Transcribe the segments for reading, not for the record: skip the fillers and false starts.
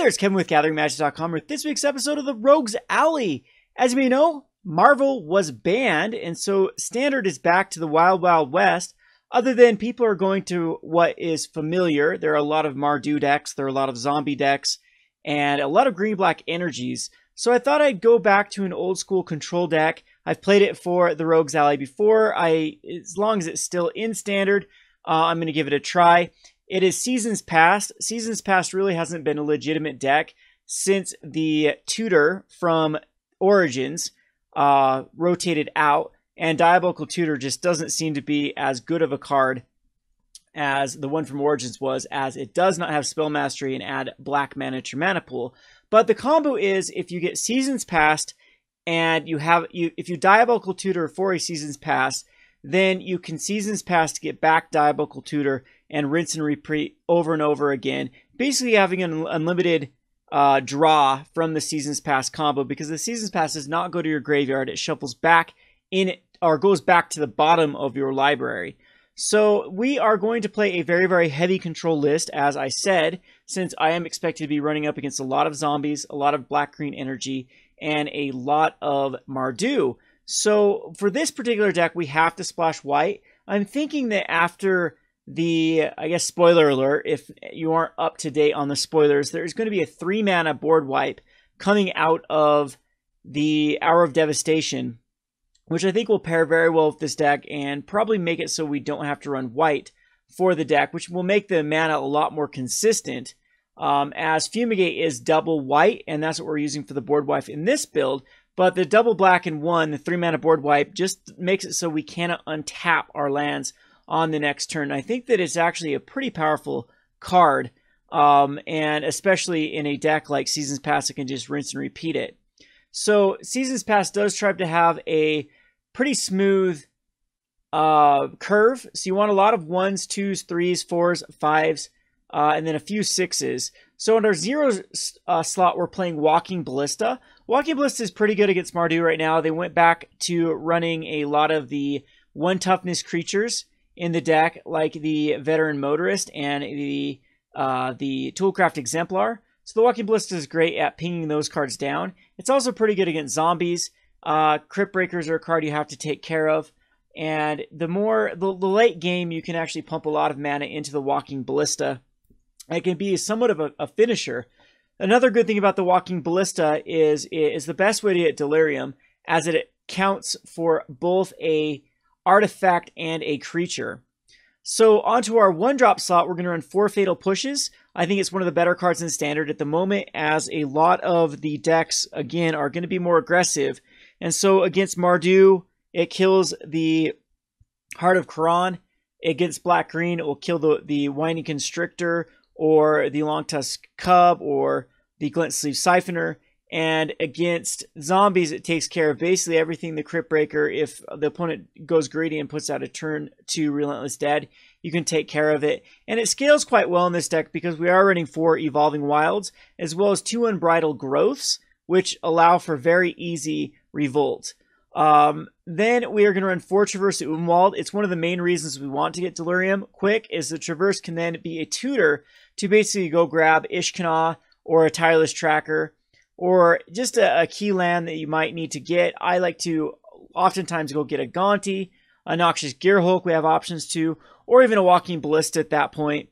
there, it's Kevin with GatheringMagic.com with this week's episode of the Rogues Alley. As you may know, Marvel was banned, and so Standard is back to the Wild Wild West. Other than people are going to what is familiar, there are a lot of Mardu decks, there are a lot of zombie decks, and a lot of green-black energies. So I thought I'd go back to an old-school control deck. I've played it for the Rogues Alley before. As long as it's still in Standard, I'm going to give it a try. It is Seasons Past. Seasons Past really hasn't been a legitimate deck since the Tutor from Origins rotated out, and Diabolic Tutor just doesn't seem to be as good of a card as the one from Origins was, as it does not have Spell Mastery and add black mana to your mana pool. But the combo is, if you get Seasons Past and if you Diabolic Tutor for a Seasons Past, then you can Seasons Past to get back Diabolic Tutor and rinse and repeat over and over again, basically having an unlimited draw from the Seasons Past combo, because the Seasons Past does not go to your graveyard. It shuffles back in, or goes back to the bottom of your library. So we are going to play a very, very heavy control list, as I said, since I am expected to be running up against a lot of zombies, a lot of black-green energy, and a lot of Mardu. So for this particular deck, we have to splash white. I'm thinking that after the, I guess, spoiler alert, if you aren't up to date on the spoilers, there's going to be a 3-mana board wipe coming out of the Hour of Devastation, which I think will pair very well with this deck and probably make it so we don't have to run white for the deck, which will make the mana a lot more consistent, as Fumigate is double white, and that's what we're using for the board wipe in this build. But the double black and 1, the 3-mana board wipe, just makes it so we cannot untap our lands on the next turn. I think that it's actually a pretty powerful card, and especially in a deck like Seasons Past, it can just rinse and repeat it. So Seasons Past does try to have a pretty smooth curve. So you want a lot of 1s, 2s, 3s, 4s, 5s, and then a few 6s. So in our 0 slot, we're playing Walking Ballista. Walking Ballista is pretty good against Mardu right now. They went back to running a lot of the 1 toughness creatures in the deck, like the Veteran Motorist and the Toolcraft Exemplar. So the Walking Ballista is great at pinging those cards down. It's also pretty good against zombies. Crypt Breakers are a card you have to take care of. And the late game, you can actually pump a lot of mana into the Walking Ballista. It can be somewhat of a finisher. Another good thing about the Walking Ballista is the best way to get Delirium, as it counts for both a artifact and a creature. So onto our 1-drop slot, we're going to run 4 Fatal Pushes. I think it's one of the better cards in Standard at the moment, as a lot of the decks, again, are going to be more aggressive. And so against Mardu, it kills the Heart of Quran. Against black-green, it will kill the Whining Constrictor, or the Longtusk Cub, or the Glint Sleeve Siphoner. And against zombies, it takes care of basically everything the Crypt Breaker. If the opponent goes greedy and puts out a turn 2 Relentless Dead, you can take care of it. And it scales quite well in this deck because we are running 4 Evolving Wilds, as well as 2 Unbridled Growths, which allow for very easy revolt. Then we are going to run 4 Traverse the Ulvenwald. It's one of the main reasons we want to get Delirium quick, is the Traverse can then be a tutor to basically go grab Ishkanah or a Tireless Tracker, or just a key land that you might need to get. I like to oftentimes go get a Gonti, a Noxious Gearhulk we have options to, or even a Walking Ballista at that point.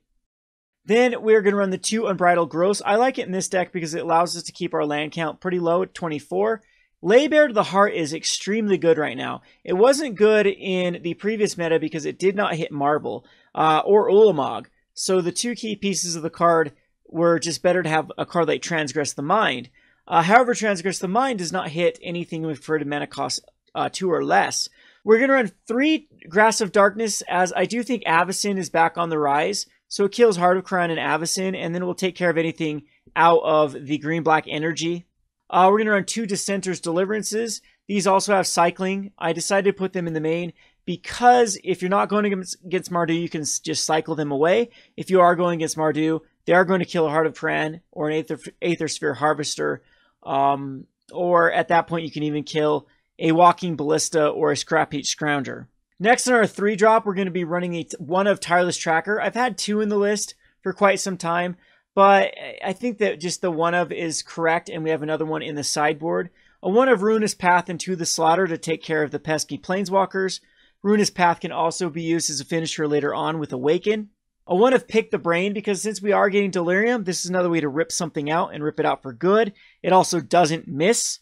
Then we're going to run the 2 Unbridled Growths. I like it in this deck because it allows us to keep our land count pretty low at 24. Lay Bare to the Heart is extremely good right now. It wasn't good in the previous meta because it did not hit Marble or Ulamog. So the 2 key pieces of the card were just better to have a card like Transgress the Mind. However, Transgress the Mind does not hit anything with for mana cost 2 or less. We're going to run 3 Grasp of Darkness, as I do think Abzan is back on the rise. So it kills Heart of Crown and Abzan, and then we'll take care of anything out of the green-black energy. We're going to run 2 Dissenter's Deliverances. These also have cycling. I decided to put them in the main because if you're not going against Mardu, you can just cycle them away. If you are going against Mardu, they are going to kill a Heart of Kran or an Aether Sphere Harvester. Or at that point, you can even kill a Walking Ballista or a Scrap Heap Scrounger. Next in our 3-drop, we're going to be running one of Tireless Tracker. I've had 2 in the list for quite some time, but I think that just the one of is correct, and we have another one in the sideboard. A one of Ruinous Path into the Slaughter to take care of the pesky Planeswalkers. Ruinous Path can also be used as a finisher later on with Awaken. A one of Pick the Brain, because since we are getting Delirium, this is another way to rip something out and rip it out for good. It also doesn't miss,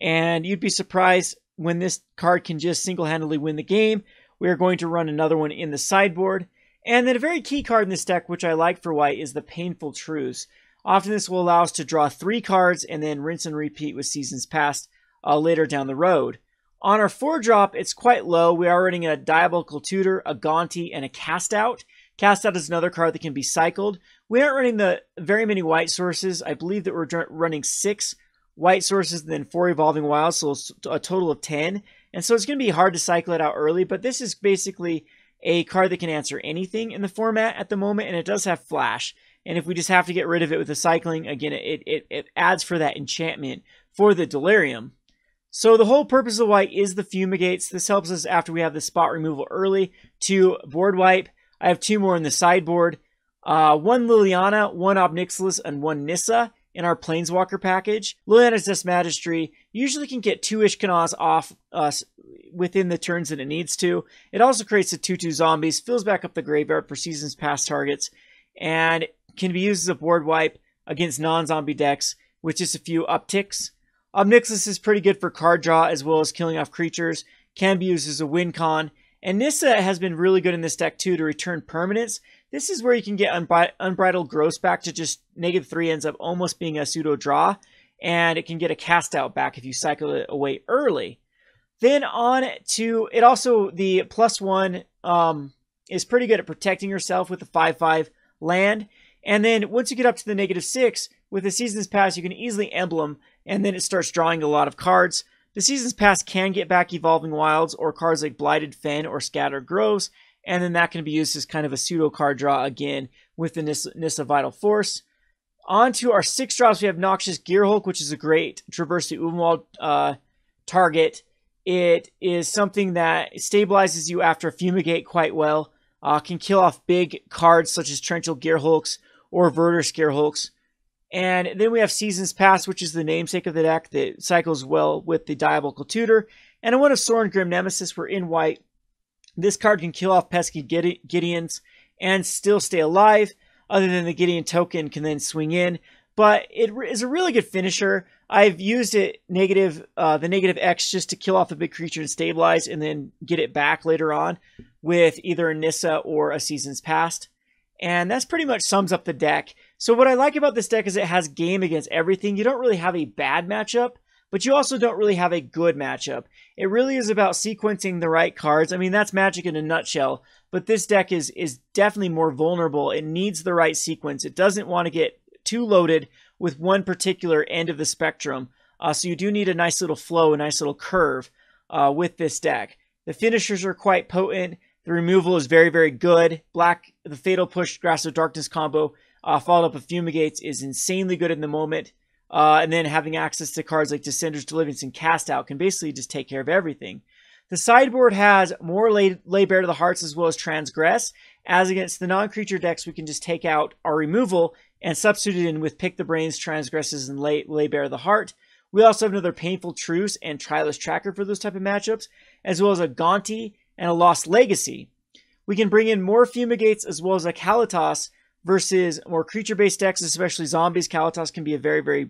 and you'd be surprised when this card can just single-handedly win the game. We are going to run another one in the sideboard. And then a very key card in this deck, which I like for white, is the Painful Truce. Often this will allow us to draw 3 cards and then rinse and repeat with Seasons Past later down the road. On our 4-drop, it's quite low. We are running a Diabolical Tutor, a Gonti, and a Cast Out. Cast Out is another card that can be cycled. We aren't running the very many white sources. I believe that we're running 6 white sources and then 4 Evolving Wilds, so a total of 10. And so it's going to be hard to cycle it out early, but this is basically a card that can answer anything in the format at the moment, and it does have Flash. And if we just have to get rid of it with the cycling, again, it adds for that enchantment for the Delirium. So the whole purpose of white is the Fumigates. This helps us after we have the spot removal early to board wipe. I have 2 more in the sideboard. 1 Liliana, 1 Ob Nixilis, and 1 Nissa in our Planeswalker package. Liliana's Dust Magistry usually can get 2 Ishkanahs off us within the turns that it needs to. It also creates the 2/2 zombies, fills back up the graveyard for Seasons Past targets, and can be used as a board wipe against non-zombie decks with just a few upticks. Ob Nixilis is pretty good for card draw as well as killing off creatures, can be used as a win con, and Nissa has been really good in this deck too to return permanents. This is where you can get Unbridled Growth back to just -3, ends up almost being a pseudo draw, and it can get a Cast Out back if you cycle it away early. Then on to, it also, the +1 is pretty good at protecting yourself with the 5/5 land. And then once you get up to the -6, with the Seasons Pass, you can easily emblem, and then it starts drawing a lot of cards. The Seasons Pass can get back Evolving Wilds or cards like Blighted Fen or Scattered Groves, and then that can be used as kind of a pseudo card draw again with the Nissa Vital Force. On to our 6 drops, we have Noxious Gearhulk, which is a great Traverse the Ulvenwald target. It is something that stabilizes you after a Fumigate quite well. Can kill off big cards such as Concealed Gearhulks or Verdurous Gearhulks. And then we have Seasons Past, which is the namesake of the deck that cycles well with the Diabolical Tutor. And a one of Sorin Grim Nemesis. We're in white. This card can kill off pesky Gideons and still stay alive. Other than the Gideon token can then swing in. But it is a really good finisher. I've used it the -X just to kill off a big creature and stabilize and then get it back later on with either a Nissa or a Seasons Past. And that's pretty much sums up the deck. So what I like about this deck is it has game against everything. You don't really have a bad matchup, but you also don't really have a good matchup. It really is about sequencing the right cards. I mean, that's Magic in a nutshell, but this deck is definitely more vulnerable. It needs the right sequence. It doesn't want to get too loaded with one particular end of the spectrum. So you do need a nice little flow, a nice little curve with this deck. The finishers are quite potent. The removal is very, very good. The Fatal Push, Grasp of Darkness combo, followed up with Fumigates, is insanely good in the moment. And then having access to cards like Dissenter's Deliverance and Cast Out can basically just take care of everything. The sideboard has more lay bare to the hearts as well as Transgress. As against the non-creature decks, we can just take out our removal and substitute it in with Pick the Brains, Transgresses, and lay bare the heart. We also have another Painful Truce and Tireless Tracker for those type of matchups, as well as a Gonti and a Lost Legacy. We can bring in more Fumigates as well as a Kalitas versus more creature-based decks, especially zombies. Kalitas can be a very, very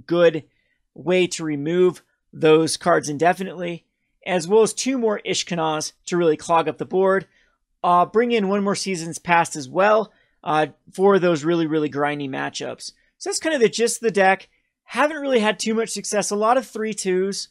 good way to remove those cards indefinitely, as well as 2 more Ishkanahs to really clog up the board. Bring in 1 more Seasons Past as well for those really, really grindy matchups. So that's kind of the gist of the deck. Haven't really had too much success. A lot of 3/2s.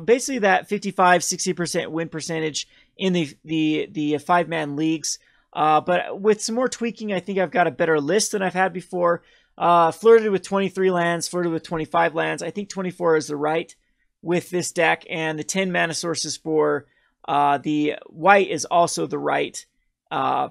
Basically that 55-60% win percentage in the 5-man leagues. But with some more tweaking, I think I've got a better list than I've had before. Flirted with 23 lands, flirted with 25 lands. I think 24 is the right with this deck, and the 10 mana sources for the white is also the right, I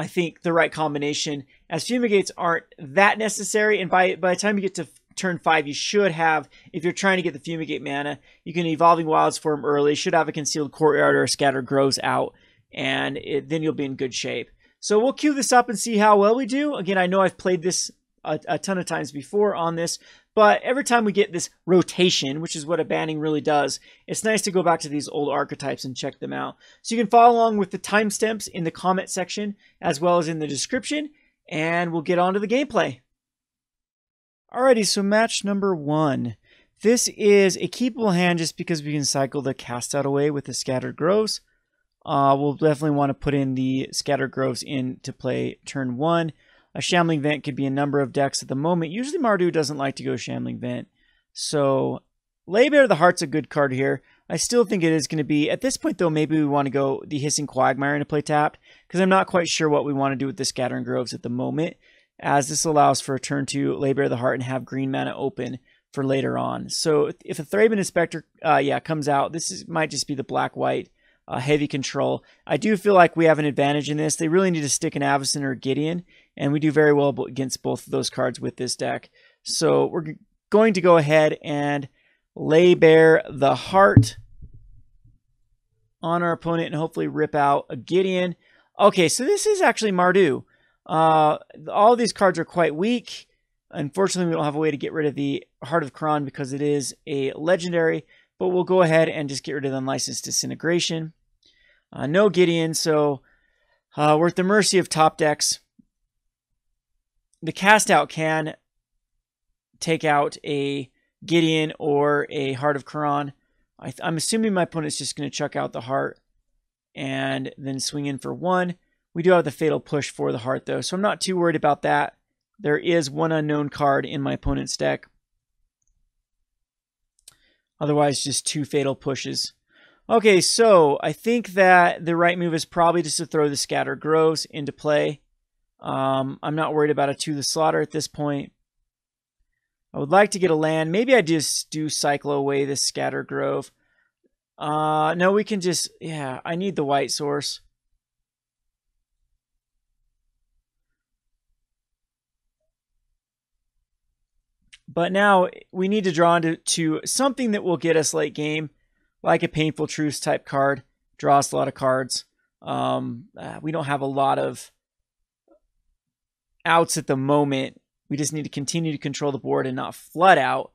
think, the right combination, as Fumigates aren't that necessary, and by the time you get to turn 5, you should have, if you're trying to get the Fumigate mana, you can Evolving Wilds for them early, should have a Concealed Courtyard or a Scattered Groves out, and then you'll be in good shape. So we'll queue this up and see how well we do. Again, I know I've played this a ton of times before on this, but every time we get this rotation, which is what a banning really does, it's nice to go back to these old archetypes and check them out. So you can follow along with the timestamps in the comment section as well as in the description, and we'll get on to the gameplay. Alrighty, so match number 1. This is a keepable hand just because we can cycle the cast out away with the Scattered Groves. We'll definitely want to put in the Scattered Groves in to play turn 1. A Shambling Vent could be a number of decks at the moment. Usually Mardu doesn't like to go Shambling Vent. So Laybear the Heart's a good card here. I still think it is going to be, at this point though, maybe we want to go the Hissing Quagmire into play tapped, because I'm not quite sure what we want to do with the Scattering Groves at the moment, as this allows for a turn 2 Laybear the Heart and have green mana open for later on. So if a Thraben Inspector comes out, might just be the black-white heavy control. I do feel like we have an advantage in this. They really need to stick an Avacyn or a Gideon, and we do very well against both of those cards with this deck. So we're going to go ahead and lay bare the Heart on our opponent and hopefully rip out a Gideon. Okay, so this is actually Mardu. All of these cards are quite weak. Unfortunately, we don't have a way to get rid of the Heart of Khran because it is a legendary, but we'll go ahead and just get rid of the Unlicensed Disintegration. No Gideon, so we're at the mercy of top decks. The cast out can take out a Gideon or a Heart of Khran. I'm assuming my opponent's just going to chuck out the Heart and then swing in for 1. We do have the Fatal Push for the Heart, though, so I'm not too worried about that. There is one unknown card in my opponent's deck. Otherwise, just 2 Fatal Pushes. Okay, so I think that the right move is probably just to throw the Scattered Groves into play. I'm not worried about a 2 the Slaughter at this point. I would like to get a land. Maybe I just do cycle away this Scattered Grove. No, we can just... Yeah, I need the white source. But now we need to draw into something that will get us late game, like a Painful Truce type card. Draw us a lot of cards. We don't have a lot of outs at the moment. We just need to continue to control the board and not flood out.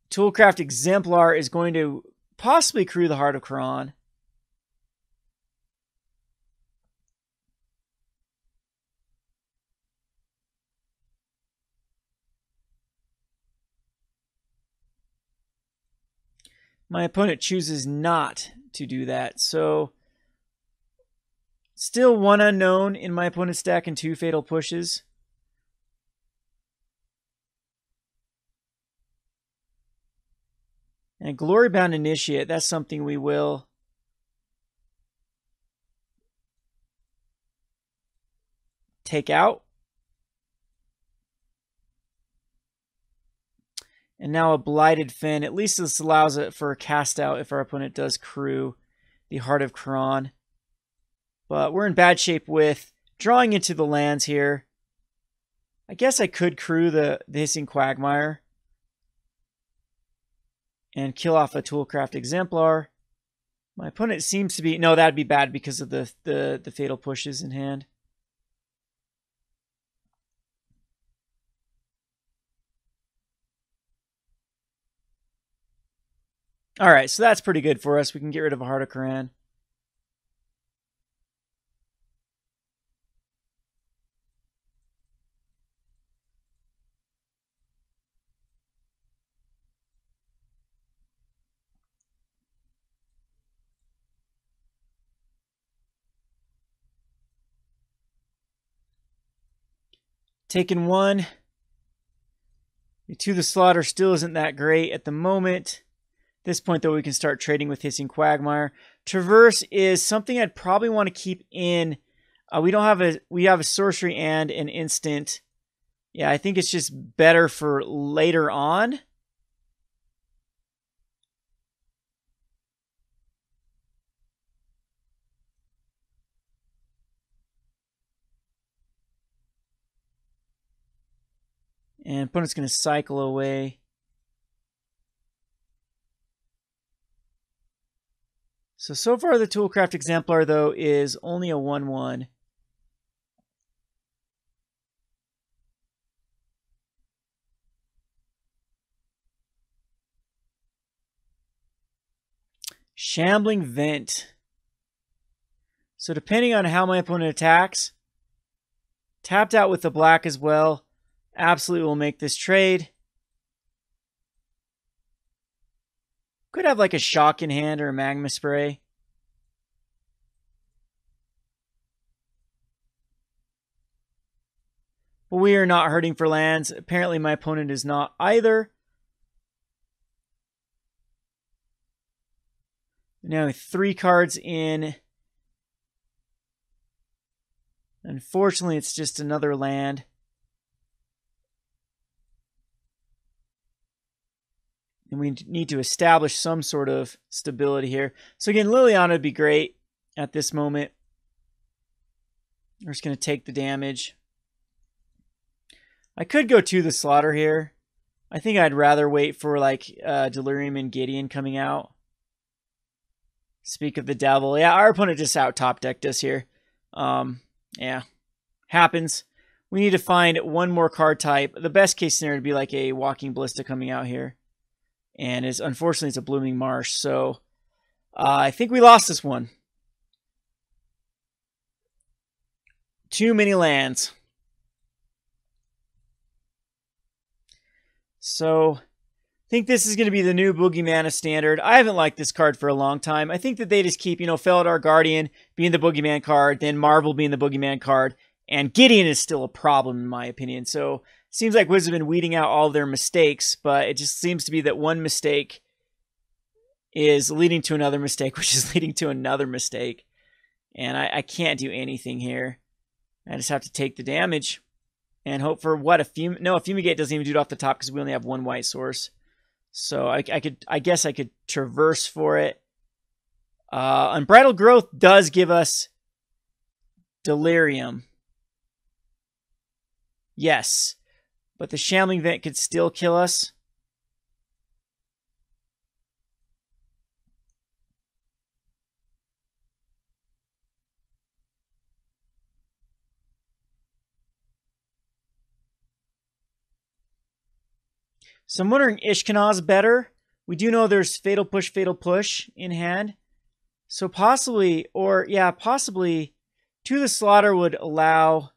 Toolcraft Exemplar is going to possibly crew the Heart of Khran. My opponent chooses not to do that, so still 1 unknown in my opponent's deck and 2 Fatal Pushes. And Glorybound Initiate, that's something we will take out. And now a Blighted Fen. At least this allows it for a cast out if our opponent does crew the Heart of Khran. But we're in bad shape with drawing into the lands here. I guess I could crew the Hissing Quagmire and kill off a Toolcraft Exemplar. My opponent seems to be... No, that'd be bad because of the Fatal Pushes in hand. All right, so that's pretty good for us. We can get rid of a Heart of Khran. Taking 1. To the Slaughter still isn't that great at the moment. At this point, though, we can start trading with Hissing Quagmire. Traverse is something I'd probably want to keep in. We have a sorcery and an instant. Yeah, I think it's just better for later on. And opponent's going to cycle away. So far the Toolcraft Exemplar, though, is only a 1/1. Shambling Vent. So depending on how my opponent attacks, tapped out with the black as well, absolutely will make this trade. Could have like a Shock in hand or a Magma Spray. But we are not hurting for lands. Apparently my opponent is not either. Now 3 cards in. Unfortunately, it's just another land. And we need to establish some sort of stability here. So again, Liliana would be great at this moment. We're just going to take the damage. I could go to the slaughter here. I think I'd rather wait for like Delirium and Gideon coming out. Speak of the devil. Yeah, our opponent just out top decked us here. Yeah, happens. We need to find one more card type. The best case scenario would be like a Walking Ballista coming out here. And unfortunately, it's a Blooming Marsh. So I think we lost this one. Too many lands. So I think this is going to be the new Boogeyman Standard. I haven't liked this card for a long time. I think that they just keep, Felidar Guardian being the Boogeyman card, then Marvel being the Boogeyman card, and Gideon is still a problem in my opinion. So it seems like Wizards have been weeding out all of their mistakes, but it just seems to be that one mistake is leading to another mistake, which is leading to another mistake. And I can't do anything here. I just have to take the damage and hope for what? A Fumigate doesn't even do it off the top because we only have one white source. So I guess I could traverse for it. Unbridled Growth does give us Delirium. Yes. But the Shambling Vent could still kill us. So I'm wondering Ishkanah's better. We do know there's Fatal Push in hand. So possibly, possibly To the Slaughter would allow...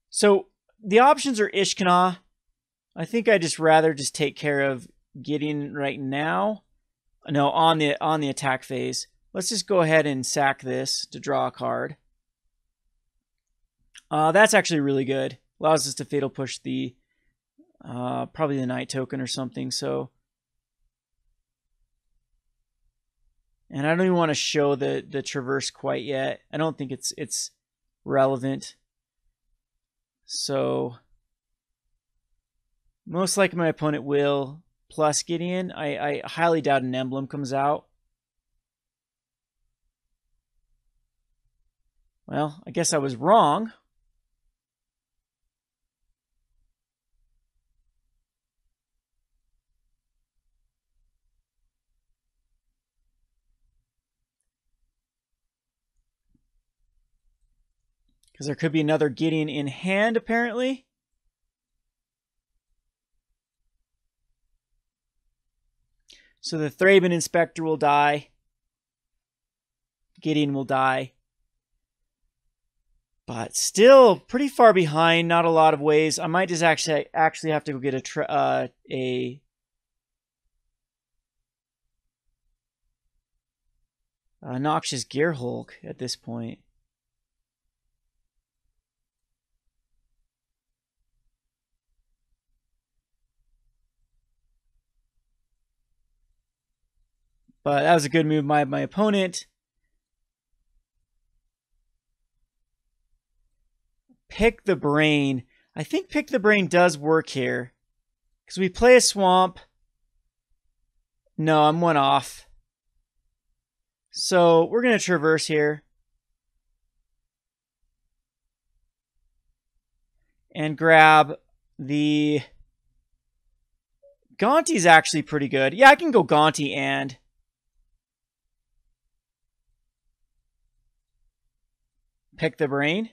So the options are Ishkanah. I think I'd just rather just take care of Gideon right now. No, on the attack phase. Let's just go ahead and sack this to draw a card. That's actually really good. Allows us to Fatal Push the probably the Night Token or something. So, and I don't even want to show the Traverse quite yet. I don't think it's relevant. So most likely my opponent will plus Gideon. I highly doubt an emblem comes out. Well, I guess I was wrong. Because there could be another Gideon in hand, apparently. So the Thraben Inspector will die. Gideon will die. But still pretty far behind, not a lot of ways. I might just actually have to go get a Noxious Gearhulk at this point. But that was a good move by my opponent. Pick the Brain. I think Pick the Brain does work here. Because we play a swamp. No, I'm one off. So we're going to traverse here. and grab the... Gonti's actually pretty good. Yeah, I can go Gonti and... pick the brain.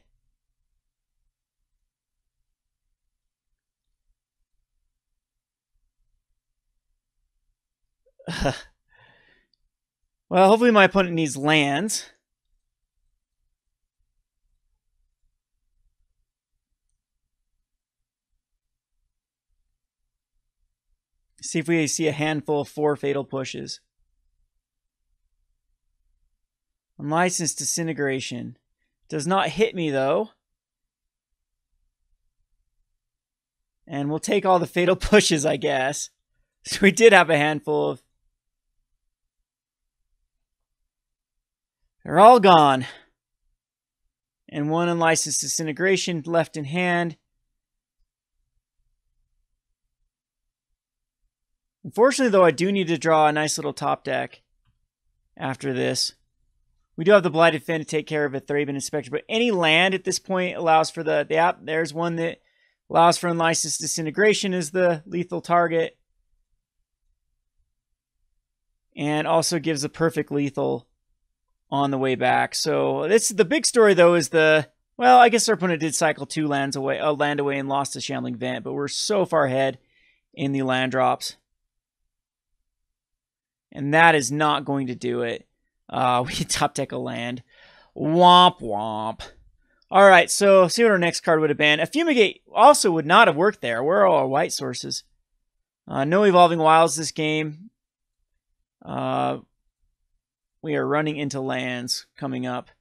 Well, hopefully my opponent needs lands. See if we see a handful of 4 fatal pushes. Unlicensed Disintegration. Does not hit me, though. And we'll take all the fatal pushes, I guess. So we did have a handful of... They're all gone. And 1 Unlicensed Disintegration left in hand. Unfortunately, though, I do need to draw a nice little top deck after this. We do have the Blighted Fen to take care of a Thraben Inspector, but any land at this point allows for the there's one that allows for Unlicensed Disintegration as the lethal target. And also gives a perfect lethal on the way back. So this the big story, though, is the... Well, I guess our opponent did cycle 2 lands away, a land away and lost to Shambling Vent, but we're so far ahead in the land drops. And that is not going to do it. We top deck a land. Womp womp. Alright, so see what our next card would have been. A Fumigate also would not have worked there. Where are all our white sources? No Evolving Wilds this game. We are running into lands coming up.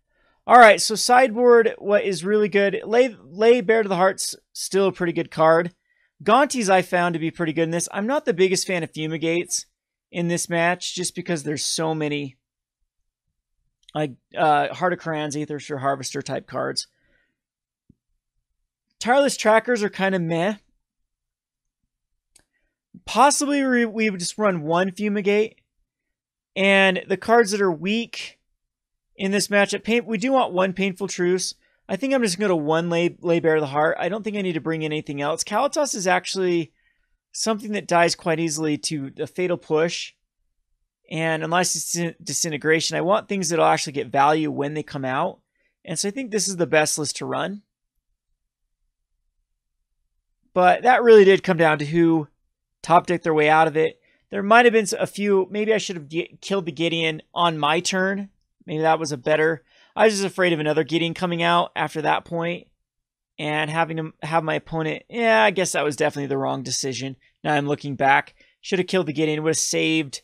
Alright, so sideboard, what is really good. Lay Bare to the Heart's still a pretty good card. Gonti's I found to be pretty good in this. I'm not the biggest fan of Fumigates in this match, just because there's so many like Heart of Khorans, Aether's, or Harvester type cards. Tireless Trackers are kind of meh. Possibly we would just run 1 Fumigate. And the cards that are weak in this matchup, we do want 1 Painful Truce. I think I'm just going to 1 Lay Bare to the Heart. I don't think I need to bring in anything else. Kalitas is actually something that dies quite easily to a Fatal Push. And unless it's Disintegration, I want things that'll actually get value when they come out. And so I think this is the best list to run. But that really did come down to who top decked their way out of it. There might have been a few, maybe I should have killed the Gideon on my turn. Maybe that was a better... I was just afraid of another Gideon coming out after that point. And having to have my opponent... Yeah, I guess that was definitely the wrong decision. Now I'm looking back. Should have killed the Gideon. Would have saved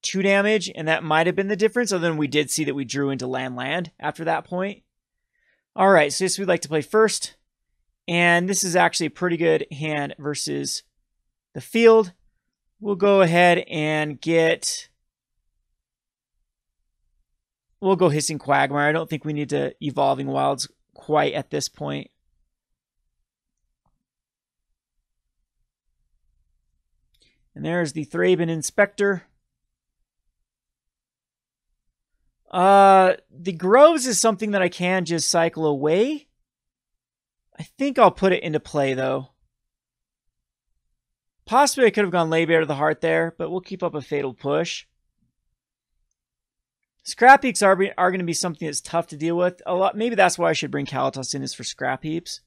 2 damage. And that might have been the difference. Other than we did see that we drew into land after that point. Alright, so this we'd like to play first. And this is actually a pretty good hand versus the field. We'll go ahead and get... We'll go Hissing Quagmire. I don't think we need to Evolving Wilds quite at this point. And there's the Thraben Inspector. The Groves is something that I can just cycle away. I think I'll put it into play, though. Possibly I could have gone Lay Bare to the Heart there, but we'll keep up a Fatal Push. Scrap Heaps are going to be something that's tough to deal with. A lot. Maybe that's why I should bring Kalitas in, is for Scrap Heaps.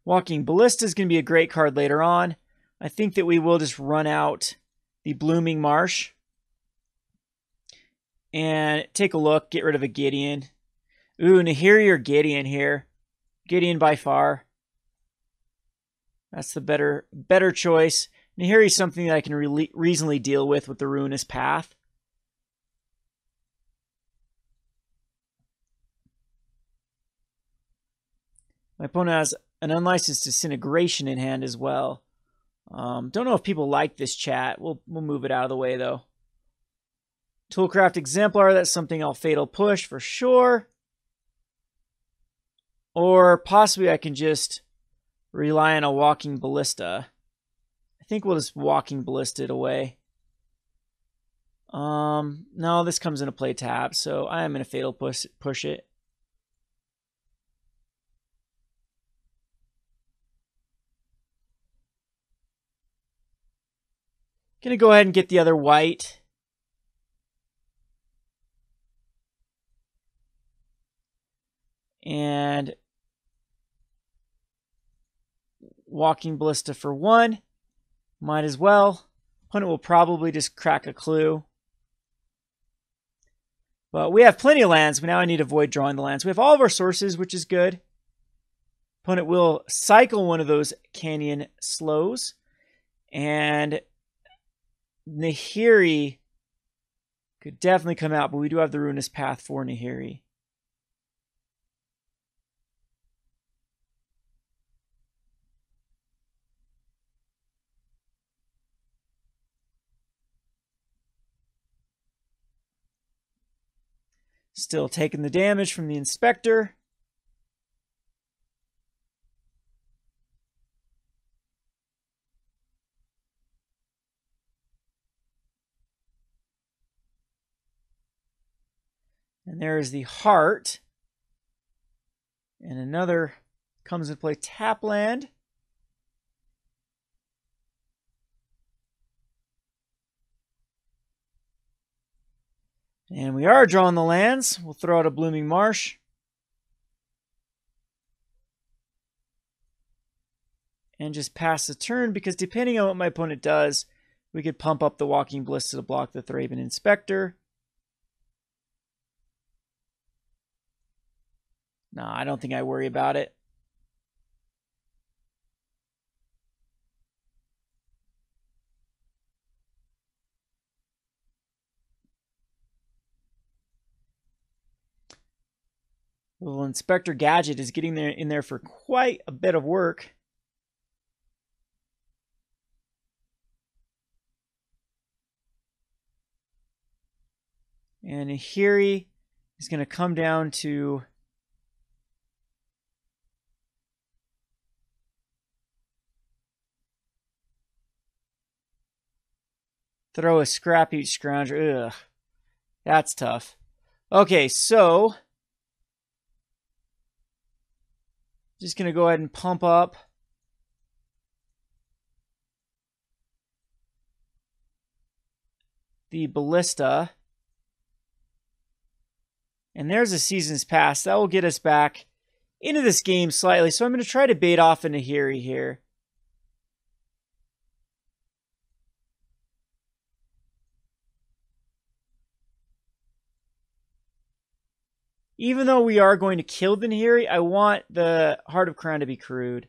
Walking Ballista is going to be a great card later on. I think that we will just run out the Blooming Marsh. And take a look. Get rid of a Gideon. Ooh, Nahiri or Gideon here. Gideon by far. That's the better choice. Nahiri is something that I can reasonably deal with the Ruinous Path. My opponent has an Unlicensed Disintegration in hand as well. Don't know if people like this chat. We'll move it out of the way, though. Toolcraft Exemplar, that's something I'll Fatal Push for sure. Or possibly I can just rely on a Walking Ballista. I think we'll just Walking Ballista it away. No, this comes into play tap, so I am going to Fatal push it. Going to go ahead and get the other white. And Walking Ballista for 1. Might as well. Opponent will probably just crack a clue. But we have plenty of lands. Now I need to avoid drawing the lands. We have all of our sources, which is good. Opponent will cycle one of those Canyon Slows. And Nahiri could definitely come out, but we do have the Ruinous Path for Nahiri. Still taking the damage from the Inspector. And there is the Heart. And another comes into play, tap land. And we are drawing the lands. We'll throw out a Blooming Marsh. And just pass the turn, because depending on what my opponent does, we could pump up the Walking Ballista to block the Thraben Inspector. No, I don't think I worry about it. Little Inspector Gadget is getting in there for quite a bit of work. And Nahiri is going to come down to throw a Scrappy Scrounger. Ugh, that's tough. Okay, so just going to go ahead and pump up the Ballista. And there's a Season's Pass. That will get us back into this game slightly. So I'm going to try to bait off a Nahiri here. Even though we are going to kill the Nahiri, I want the Heart of Crown to be crude.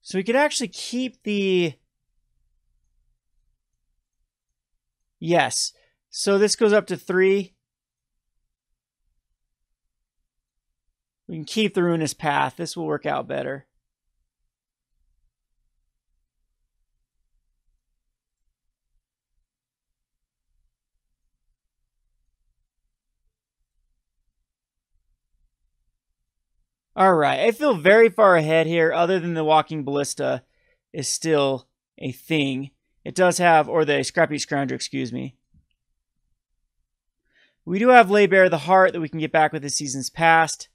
So we could actually keep the... Yes. So this goes up to 3. We can keep the Ruinous Path. This will work out better. All right, I feel very far ahead here, other than the Walking Ballista is still a thing. It does have, or the Scrappy Scrounger, excuse me. We do have Lay Bare the Heart that we can get back with the Seasons Past.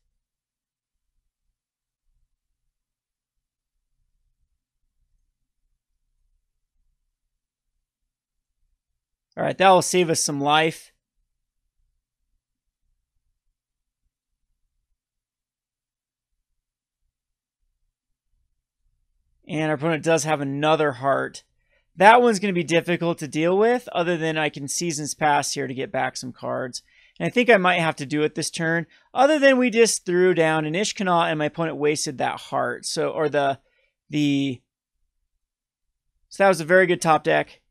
All right, that will save us some life. And our opponent does have another Heart. That one's going to be difficult to deal with, other than I can Seasons Pass here to get back some cards. And I think I might have to do it this turn, other than we just threw down an Ishkanah and my opponent wasted that Heart. So, or so that was a very good top deck.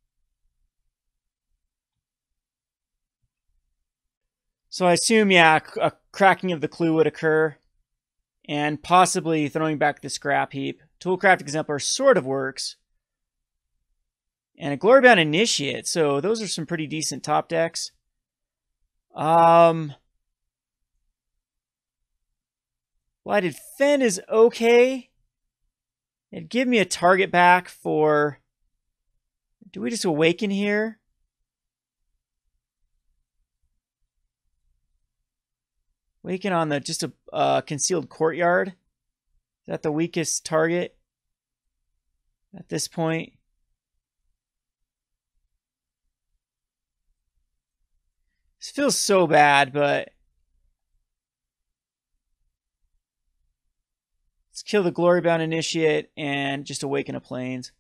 So I assume, yeah, a cracking of the clue would occur. And possibly throwing back the scrap heap. Toolcraft Exemplar sort of works. And a Glorybound Initiate. So those are some pretty decent top decks. Blighted Fen is okay. It'd give me a target back for... Do we just Awaken here? Awaken on the just a Concealed Courtyard. Is that the weakest target at this point? This feels so bad, but... Let's kill the Glorybound Initiate and just Awaken a Plains.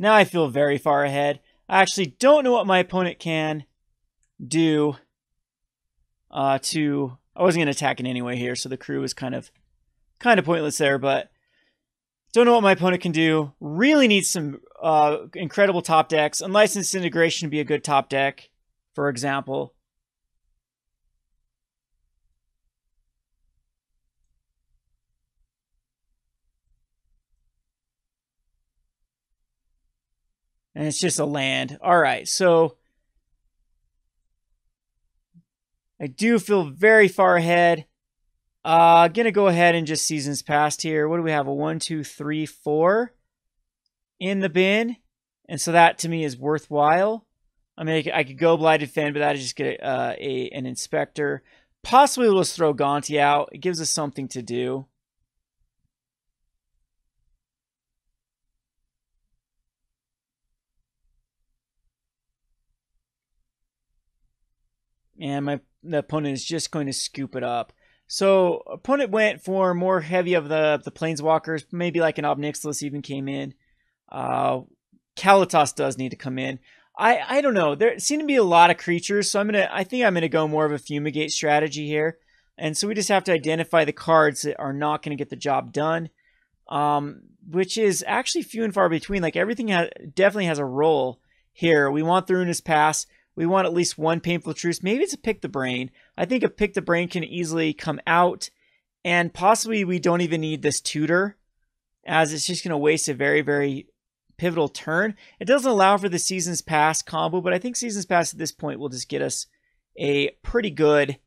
Now I feel very far ahead. I actually don't know what my opponent can do I wasn't going to attack it anyway here, so the crew is kind of pointless there, but don't know what my opponent can do. Really needs some incredible top decks. Unlicensed Integration would be a good top deck, for example. And it's just a land. All right, so I do feel very far ahead. Gonna go ahead and just Seasons Past here. What do we have? A 1, 2, 3, 4 in the bin. And so that to me is worthwhile. I mean, I could go Blighted Fen, but that is just get an Inspector. Possibly we'll just throw Gonti out. It gives us something to do. And the opponent is just going to scoop it up. So opponent went for more heavy of the Planeswalkers. Maybe like an Ob Nixilis even came in. Kalitas does need to come in. I don't know. There seem to be a lot of creatures, so I think I'm gonna go more of a Fumigate strategy here. And so we just have to identify the cards that are not going to get the job done, which is actually few and far between. Like everything definitely has a role here. We want the Ruinous Path. We want at least one Painful Truce. Maybe it's a Pick the Brain. I think a Pick the Brain can easily come out. And possibly we don't even need this Tutor, as it's just going to waste a very, very pivotal turn. It doesn't allow for the Seasons Pass combo, but I think Seasons Pass at this point will just get us a pretty good...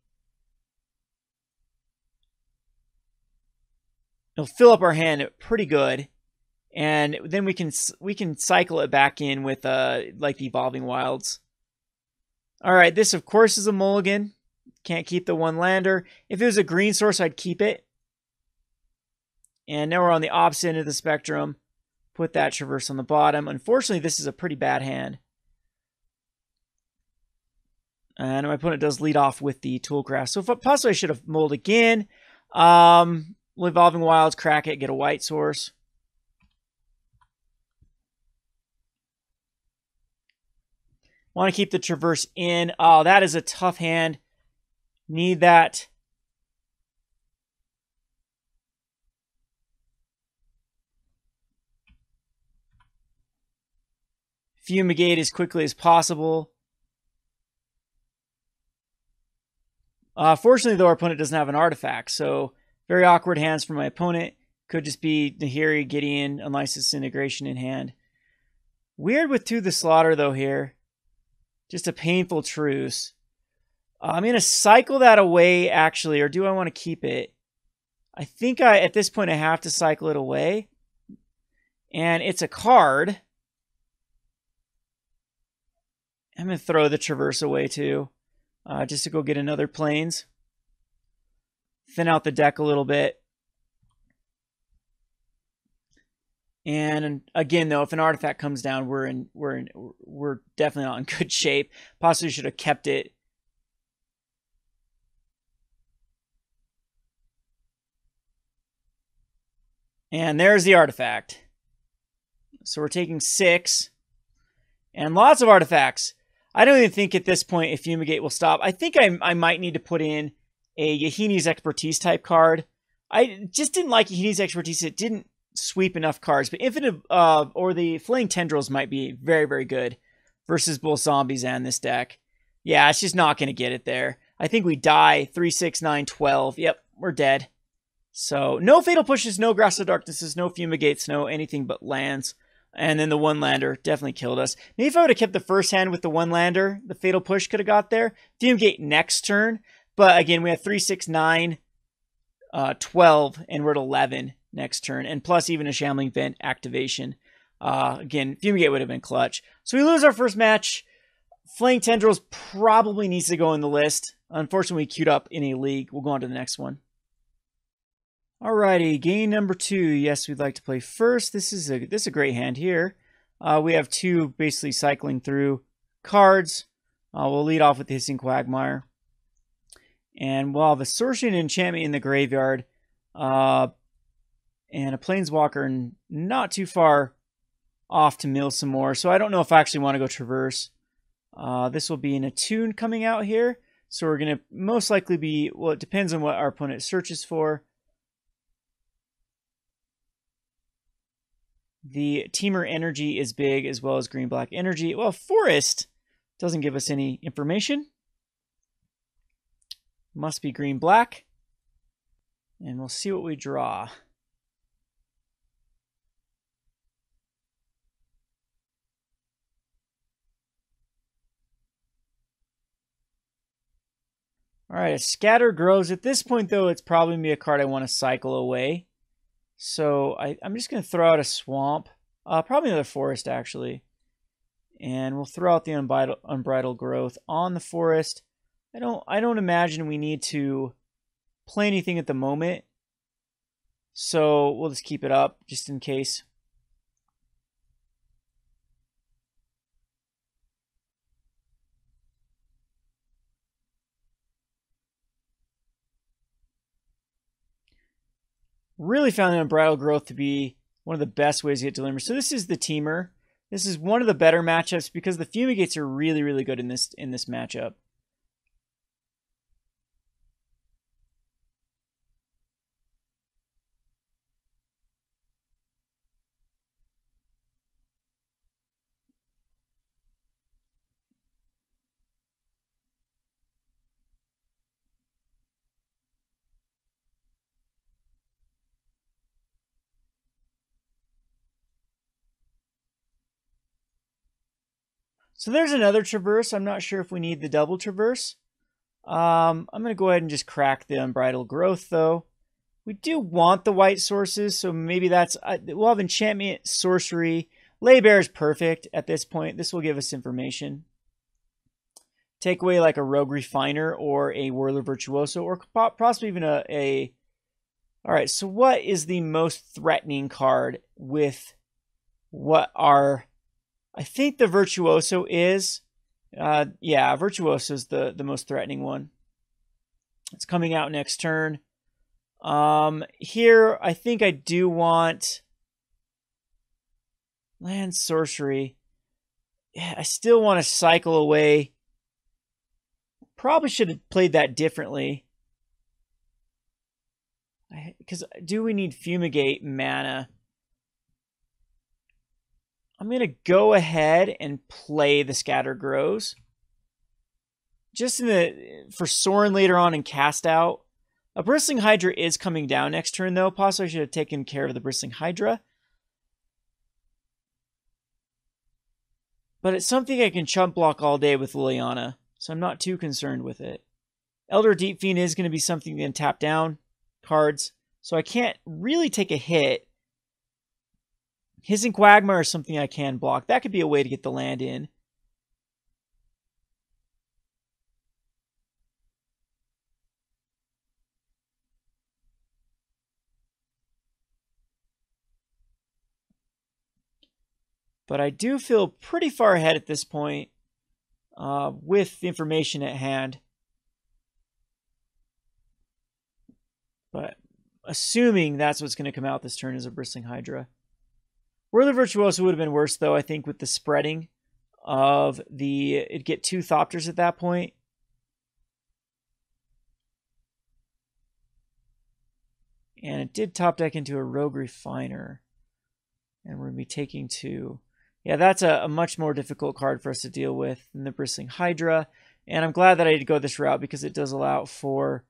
It'll fill up our hand pretty good. And then we can cycle it back in with like the Evolving Wilds. All right, this, of course, is a mulligan. Can't keep the one lander. If it was a green source, I'd keep it. And now we're on the opposite end of the spectrum. Put that Traverse on the bottom. Unfortunately, this is a pretty bad hand. And my opponent does lead off with the Toolcraft. So possibly I should have mulled again. Evolving Wilds, crack it, get a white source. Want to keep the Traverse in. Oh, that is a tough hand. Need that. Fumigate as quickly as possible. Fortunately, though, our opponent doesn't have an artifact, so very awkward hands for my opponent. Could just be Nahiri, Gideon, Unlicensed Integration in hand. Weird with To the Slaughter, though, here. Just a Painful Truce. I'm going to cycle that away, actually, or do I want to keep it? I think at this point I have to cycle it away. And it's a card. I'm going to throw the Traverse away, too. Just to go get another Plains. Thin out the deck a little bit. And again, though, if an artifact comes down, we're definitely not in good shape. Possibly should have kept it. And there's the artifact. So we're taking 6. And lots of artifacts. I don't even think at this point if Fumigate will stop. I think I might need to put in a Yahini's Expertise type card. I just didn't like Yahini's Expertise. It didn't sweep enough cards, but Infinite or the Flaying Tendrils might be very, very good versus both zombies and this deck. Yeah, it's just not going to get it there. I think we die 3, 6, 9, 12. Yep, we're dead. So no Fatal Pushes, no Grasp of Darknesses, no Fumigates, no anything but lands. And then the one lander definitely killed us. Maybe if I would have kept the first hand with the one lander, the Fatal Push could have got there. Fumigate next turn. But again, we have 3, 6, 9, 12, and we're at 11 next turn. And plus even a Shambling Vent activation. Again, Fumigate would have been clutch. So we lose our first match. Flaying Tendrils probably needs to go in the list. Unfortunately, we queued up in a league. We'll go on to the next one. Alrighty, game number 2. Yes, we'd like to play first. This is a great hand here. We have 2 basically cycling through cards. We'll lead off with the Hissing Quagmire. And we'll have a Sorcery and Enchantment in the graveyard. And a Planeswalker not too far off to mill some more. So I don't know if I actually want to go Traverse. This will be an Attune coming out here. So we're going to most likely be, well, it depends on what our opponent searches for. The Teamer Energy is big, as well as Green-Black Energy. Well, Forest doesn't give us any information. Must be Green-Black. And we'll see what we draw. Alright, a Scatter grows. At this point, though, it's probably going to be a card I want to cycle away. So I'm just going to throw out a Swamp. Probably another Forest, actually. And we'll throw out the Unbridled Growth on the Forest. I don't imagine we need to play anything at the moment. So we'll just keep it up, just in case. Really found the Unbridled Growth to be one of the best ways to get Deliverance. So this is the Teamer. This is one of the better matchups because the Fumigates are really, really good in this matchup. So there's another Traverse. I'm not sure if we need the double Traverse. I'm going to go ahead and just crack the Unbridled Growth, though. We do want the white sources, so maybe that's... we'll have Enchantment, Sorcery. Laybear is perfect at this point. This will give us information. Take away like a Rogue Refiner or a Whirler Virtuoso, or possibly even a... Alright, so what is the most threatening card with what our... I think the Virtuoso is, yeah, Virtuoso is the most threatening one. It's coming out next turn. Here, I think I do want Land Sorcery. Yeah, I still want to cycle away. Probably should have played that differently. Because do we need Fumigate mana? I'm going to go ahead and play the Scatter Grows. Just for Sorin later on and cast out. A Bristling Hydra is coming down next turn, though. Possibly I should have taken care of the Bristling Hydra. But it's something I can chump block all day with Liliana, so I'm not too concerned with it. Elder Deep Fiend is going to be something that can tap down cards, so I can't really take a hit. Hissing Quagmire is something I can block. That could be a way to get the land in. But I do feel pretty far ahead at this point with the information at hand. But assuming that's what's going to come out this turn is a Bristling Hydra. Whirler Virtuoso would have been worse, though, I think, with the spreading of the... It'd get 2 Thopters at that point. And it did top deck into a Rogue Refiner. And we're going to be taking 2. Yeah, that's a much more difficult card for us to deal with than the Bristling Hydra. And I'm glad that I did go this route because it does allow for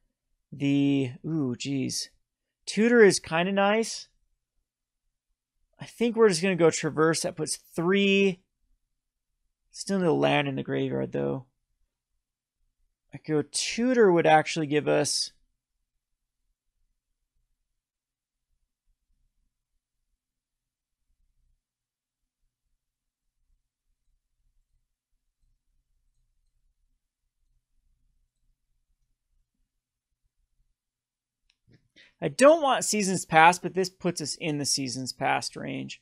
the... Ooh, geez. Tutor is kind of nice. I think we're just going to go Traverse. That puts 3. Still need to land in the graveyard, though. I could go Tutor would actually give us... I don't want Seasons Past, but this puts us in the Seasons Past range.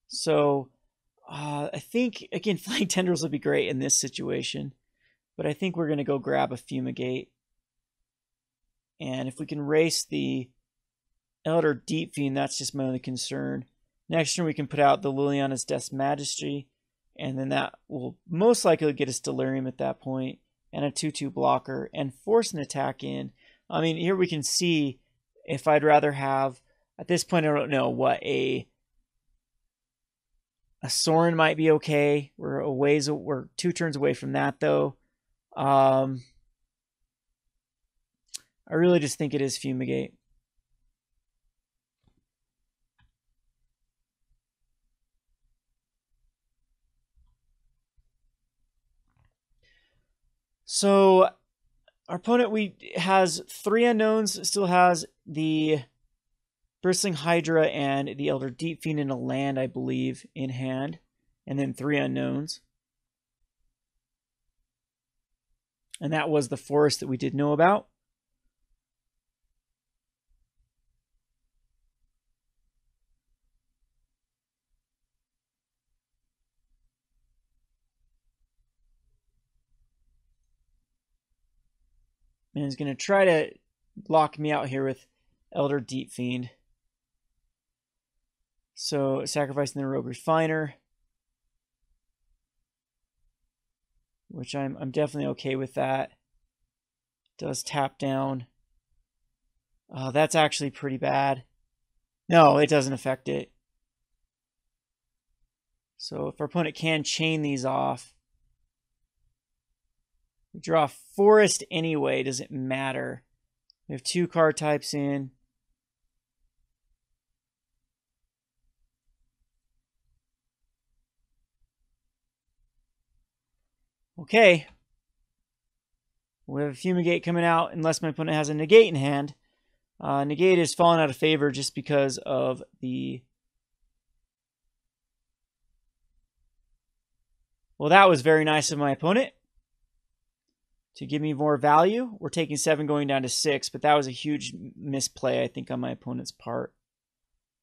So I think, again, Flying Tendrils would be great in this situation. But I think we're going to go grab a Fumigate. And if we can race the Elder Deep Fiend, that's just my only concern. Next turn we can put out the Liliana's Death's Majesty. And then that will most likely get us Delirium at that point. And a 2/2 blocker. And force an attack in. I mean, here we can see... If I'd rather have, at this point, I don't know what a Sorin might be okay. We're 2 turns away from that, though. I really just think it is Fumigate. So our opponent has 3 unknowns, still has the Bristling Hydra and the Elder Deep Fiend in a land, I believe, in hand. And then 3 unknowns. And that was the forest that we did know about. And is going to try to lock me out here with Elder Deep Fiend. So sacrificing the Rogue Refiner, which I'm definitely okay with that. Does tap down. That's actually pretty bad. No, it doesn't affect it. So if our opponent can chain these off, we draw Forest anyway, does it matter? We have 2 card types in. Okay. We have a Fumigate coming out unless my opponent has a Negate in hand. Negate is falling out of favor just because of the... Well, that was very nice of my opponent to give me more value. We're taking 7 going down to 6, but that was a huge misplay, I think, on my opponent's part.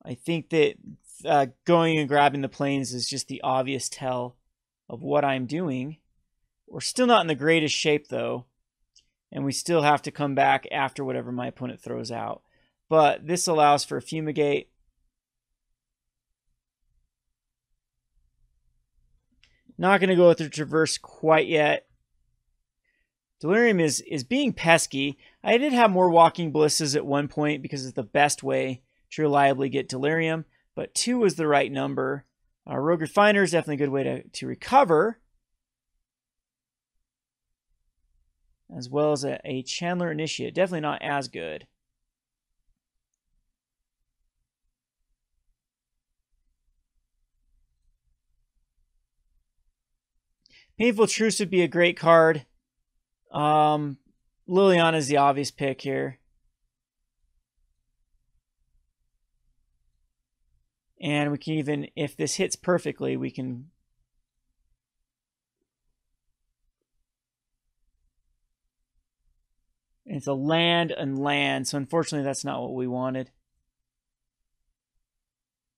I think that going and grabbing the planes is just the obvious tell of what I'm doing. We're still not in the greatest shape, though, and we still have to come back after whatever my opponent throws out. But this allows for a Fumigate. Not going to go with the Traverse quite yet. Delirium is being pesky. I did have more Walking Ballistas at one point because it's the best way to reliably get Delirium, but 2 was the right number. Rogue Refiner is definitely a good way to recover, as well as a Chandler Initiate. Definitely not as good. Painful Truce would be a great card. Liliana is the obvious pick here. And we can even, if this hits perfectly, we can... It's a land and land, so unfortunately that's not what we wanted.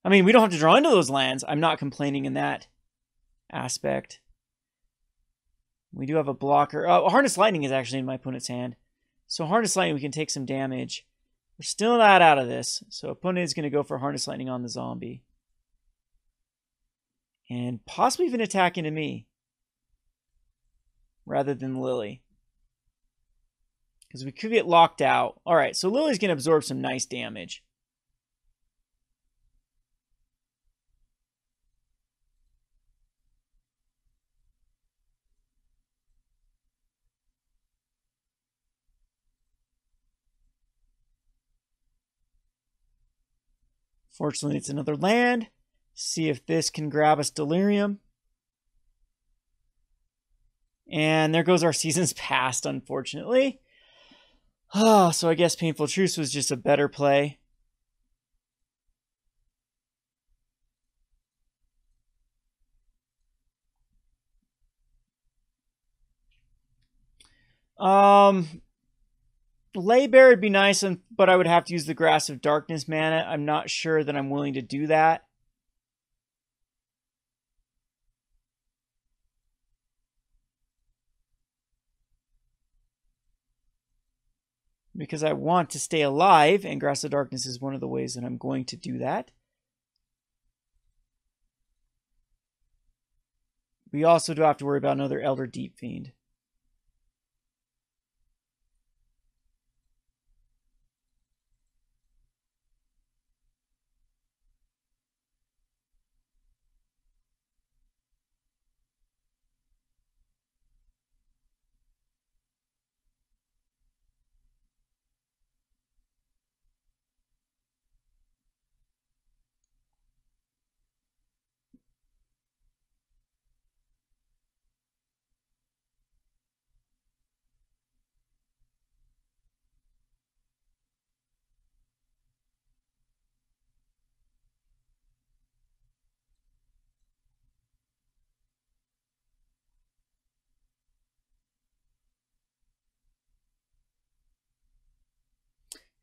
I mean, we don't have to draw into those lands. I'm not complaining in that aspect. We do have a blocker. Oh, Harness Lightning is actually in my opponent's hand. So Harness Lightning, we can take some damage. We're still not out of this. So opponent is going to go for Harness Lightning on the zombie. And possibly even attack into me. Rather than Lily. Because we could get locked out. Alright, so Lily's going to absorb some nice damage. Fortunately, it's another land. See if this can grab us Delirium. And there goes our Seasons Past, unfortunately. Oh, so I guess Painful Truce was just a better play. Laybear would be nice, but I would have to use the Grasp of Darkness mana. I'm not sure that I'm willing to do that. Because I want to stay alive, and Grasp of Darkness is one of the ways that I'm going to do that. We also do have to worry about another Elder Deep Fiend.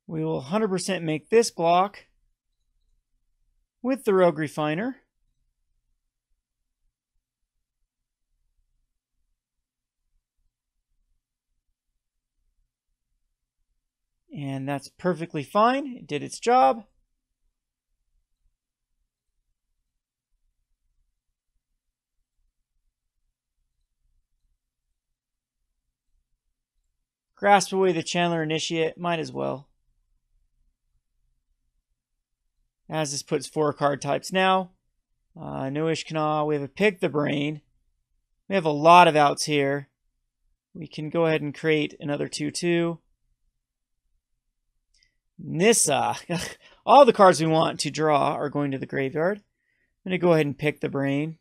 We will 100% make this block with the Rogue Refiner. And that's perfectly fine. It did its job. Grasp away the Chandler Initiate. Might as well. As this puts 4 card types now. No Ishkanah. We have a Pick the Brain. We have a lot of outs here. We can go ahead and create another 2/2. Nissa. All the cards we want to draw are going to the graveyard. I'm going to go ahead and Pick the Brain.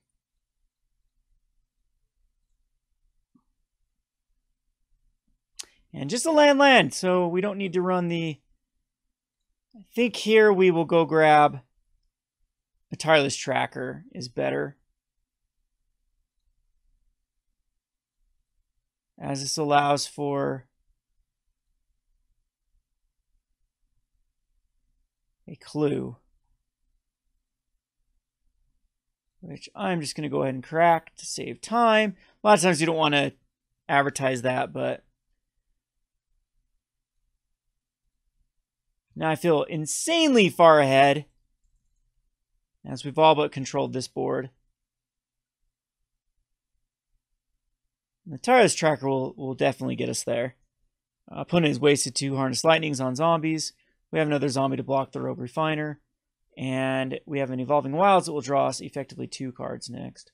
And just a land, so we don't need to run the... I think here we will go grab a Tireless Tracker is better. As this allows for a clue. Which I'm just going to go ahead and crack to save time. A lot of times you don't want to advertise that, but... Now I feel insanely far ahead, as we've all but controlled this board. And the Tireless Tracker will definitely get us there. Opponent has wasted 2 Harness Lightnings on zombies. We have another zombie to block the Rogue Refiner. And we have an Evolving Wilds that will draw us effectively 2 cards next.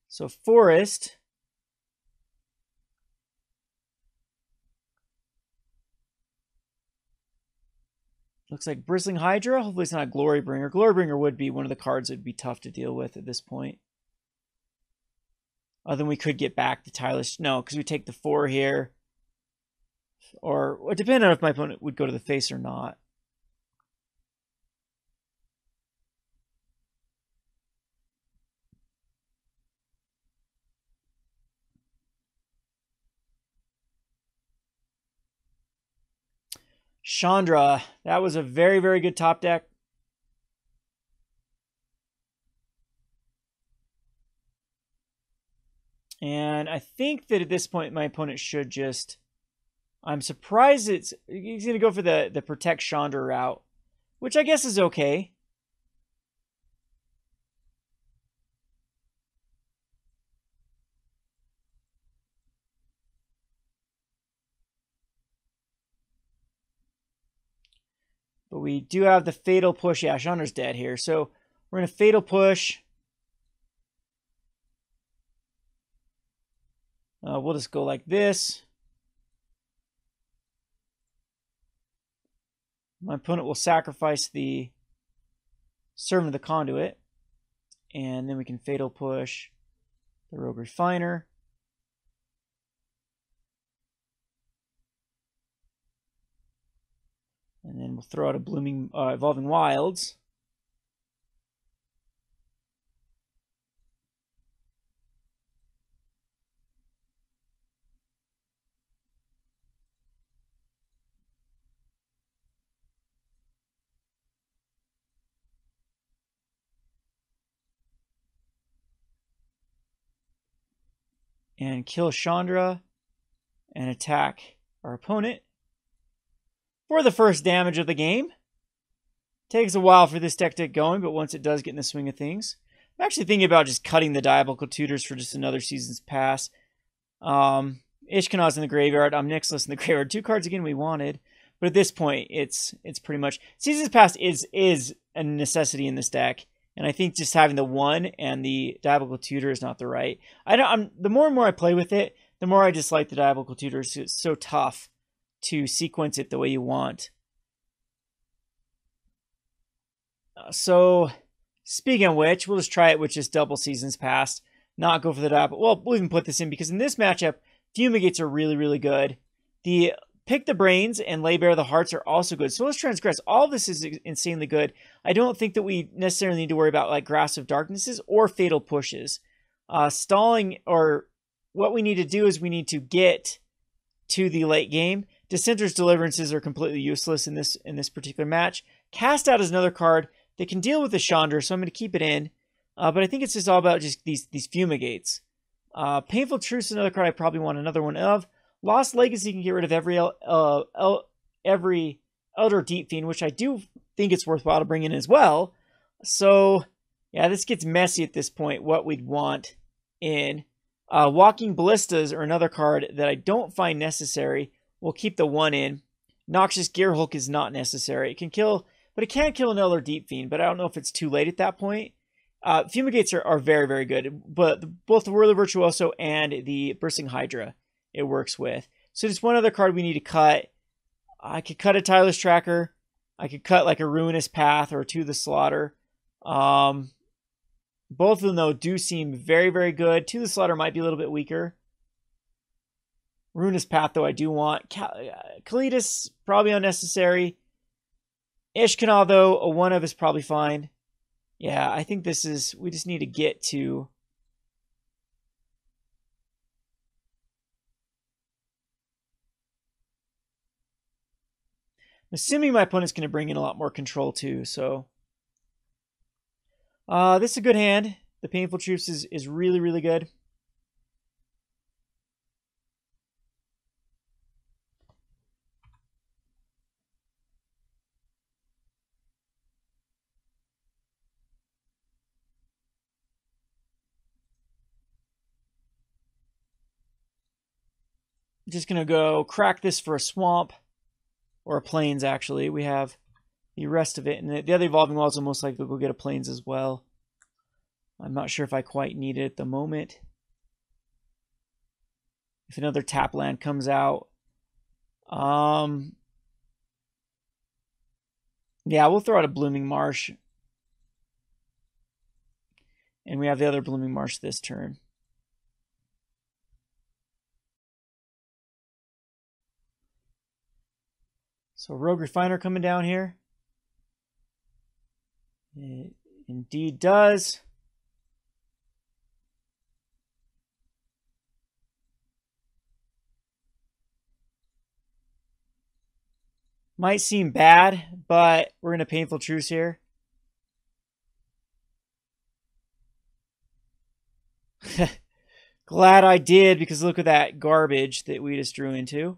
So Forest... Looks like Bristling Hydra. Hopefully it's not Glorybringer. Glorybringer would be one of the cards that would be tough to deal with at this point. Other than we could get back the Tireless. No, because we take the 4 here. Or depending on if my opponent would go to the face or not. Chandra, that was a very, very good top deck. And I think that at this point my opponent should just... I'm surprised he's going to go for the Protect Chandra route, which I guess is okay. But we do have the Fatal Push. Yeah, Chandra's dead here. So we're going to Fatal Push. We'll just go like this. My opponent will sacrifice the Servant of the Conduit. And then we can Fatal Push the Rogue Refiner. And then we'll throw out a Blooming Evolving Wilds. And kill Chandra and attack our opponent for the first damage of the game. Takes a while for this deck to get going, but once it does get in the swing of things. I'm actually thinking about just cutting the Diabolical Tutors for just another Season's Pass. Ishkanah's in the graveyard. Ob Nixilis in the graveyard. 2 cards again we wanted. But at this point, it's pretty much... Season's Pass is a necessity in this deck. And I think just having the 1 and the Diabolical Tutor is not the right. The more and more I play with it, the more I dislike the Diabolical Tutor. It's so tough to sequence it the way you want. So, speaking of which, we'll just try it with just double Seasons Past. Not go for the Diabolical... Well, we'll even put this in because in this matchup, Fumigates are really, really good. The Pick the Brains and Lay Bare the Hearts are also good. So let's Transgress. All of this is insanely good. I don't think that we necessarily need to worry about like Grasp of Darknesses or Fatal Pushes. Stalling, or what we need to do is we need to get to the late game. Dissenter's Deliverances are completely useless in this particular match. Cast Out is another card that can deal with the Chandra, so I'm going to keep it in. But I think it's just all about just these Fumigates. Painful Truce is another card I probably want another one of. Lost Legacy can get rid of every Elder Deep Fiend, which I do think it's worthwhile to bring in as well. So, yeah, this gets messy at this point, what we'd want in. Walking Ballistas are another card that I don't find necessary. We'll keep the 1 in. Noxious Gearhulk is not necessary. It can kill, but it can't kill an Elder Deep Fiend, but I don't know if it's too late at that point. Fumigates are very, very good, but both the Whirly Virtuoso and the Bursting Hydra it works with. So just one other card we need to cut. I could cut a Tireless Tracker. I could cut like a Ruinous Path or To the Slaughter. Both of them, though, do seem very, very good. To the Slaughter might be a little bit weaker. Ruinous Path, though, I do want. Kalitas, probably unnecessary. Ishkanah, though, a 1 of is probably fine. Yeah, I think this is... We just need to get to... Assuming my opponent's going to bring in a lot more control too, so... this is a good hand. The Painful Truce is really, really good. I'm just going to go crack this for a Swamp. Or a Plains, actually. We have the rest of it. And the other Evolving Wilds will most likely go get a Plains as well. I'm not sure if I quite need it at the moment. If another tap land comes out. Yeah, we'll throw out a Blooming Marsh. And we have the other Blooming Marsh this turn. So Rogue Refiner coming down here. It indeed does. Might seem bad, but we're in a Painful Truce here. Glad I did, because look at that garbage that we just drew into.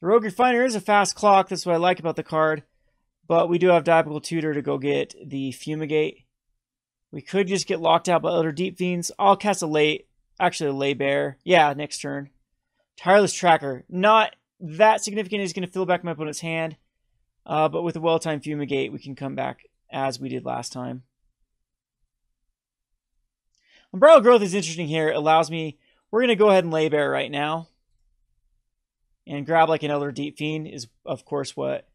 The Rogue Refiner is a fast clock. That's what I like about the card. But we do have Diabolical Tutor to go get the Fumigate. We could just get locked out by other Deep Fiends. I'll cast a Lay Bare. Yeah, next turn. Tireless Tracker. Not that significant. It's going to fill back my opponent's hand. But with a well-timed Fumigate, we can come back as we did last time. Unbridled Growth is interesting here. It allows me... We're going to go ahead and lay bare right now. And grab like another Deep Fiend is, of course, what...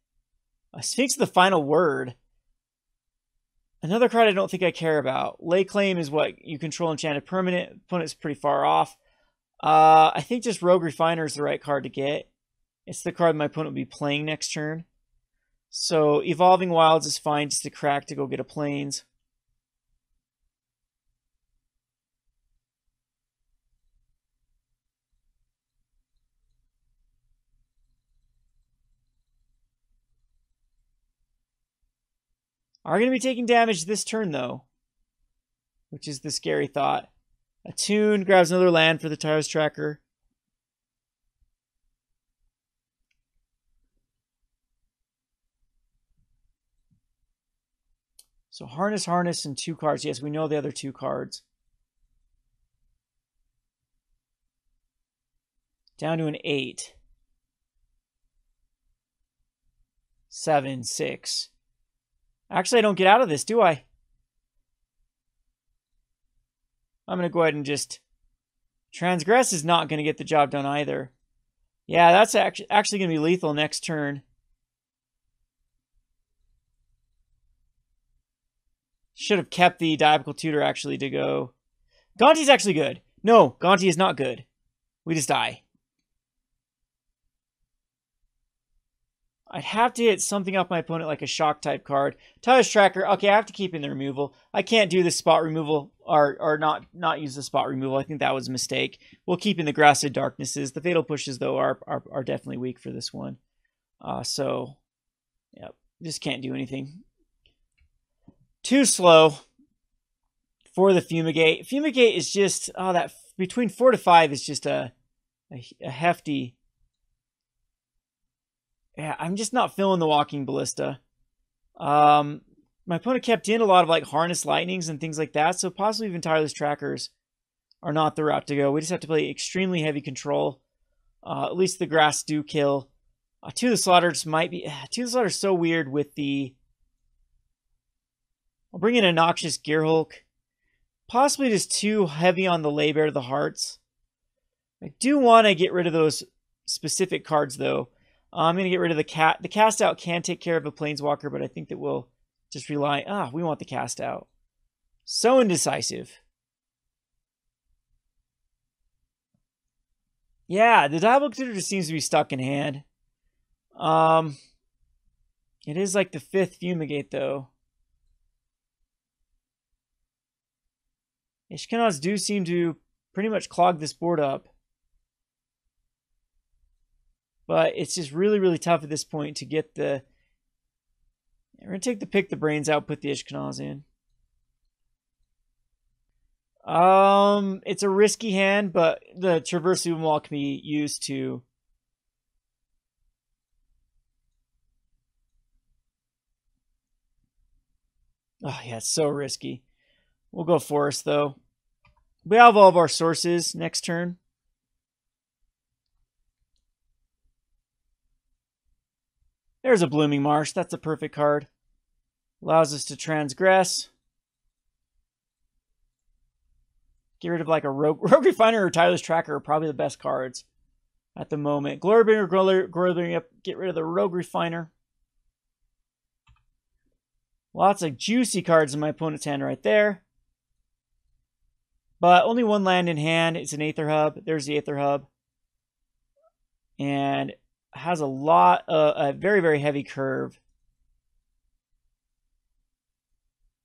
Sphinx of the Final Word. Another card I don't think I care about. Lay Claim is what you control enchanted permanent. Opponent's pretty far off. I think just Rogue Refiner is the right card to get. It's the card my opponent will be playing next turn. So Evolving Wilds is fine just to crack to go get a Plains. Are going to be taking damage this turn, though, which is the scary thought. Attune grabs another land for the Tireless Tracker. So Harness, and 2 cards. Yes, we know the other 2 cards. Down to an 8. 7, 6. Actually, I don't get out of this, do I? I'm going to go ahead and just... Transgress is not going to get the job done either. Yeah, that's actually going to be lethal next turn. Should have kept the Diabolic Tutor actually to go. Gonti's actually good. No, Gonti is not good. We just die. I'd have to hit something off my opponent like a shock type card. Tireless Tracker. Okay, I have to keep in the removal. I can't do the spot removal or not use the spot removal. I think that was a mistake. We'll keep in the Grasted Darknesses. The Fatal Pushes, though, are definitely weak for this one. So, yeah, just can't do anything. Too slow for the Fumigate. Fumigate is just, that between 4 to 5 is just a hefty... Yeah, I'm just not feeling the Walking Ballista. My opponent kept in a lot of like Harness Lightnings and things like that, so possibly even Tireless Trackers are not the route to go. We just have to play extremely heavy control. At least the grass do kill. To the Slaughter just might be... To the Slaughter is so weird with the... I'll bring in a Noxious Gearhulk. Possibly just too heavy on the Lay Bare to the Hearts. I do want to get rid of those specific cards, though. I'm going to get rid of the cat. The Cast Out can take care of a Planeswalker, but I think that we'll just rely... we want the Cast Out. So indecisive. Yeah, the Diabolic Tutor just seems to be stuck in hand. It is like the 5th Fumigate, though. Ishkanahs do seem to pretty much clog this board up. But it's just really, really tough at this point to get the... We're going to take the Pick the Brains out, put the Ishkanahs in. It's a risky hand, but the Traverse the Ulvenwald can be used to... Oh, yeah, it's so risky. We'll go Forest, though. We have all of our sources next turn. There's a Blooming Marsh. That's a perfect card. Allows us to transgress. Get rid of like a Rogue Refiner or Tireless Tracker are probably the best cards at the moment. Glorybringer, get rid of the Rogue Refiner. Lots of juicy cards in my opponent's hand right there. But only 1 land in hand. It's an Aether Hub. There's the Aether Hub. And has a lot of a very, very heavy curve.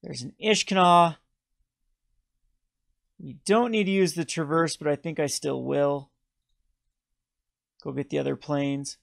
There's an Ishkanah. We don't need to use the Traverse, but I think I still will. Go get the other planes.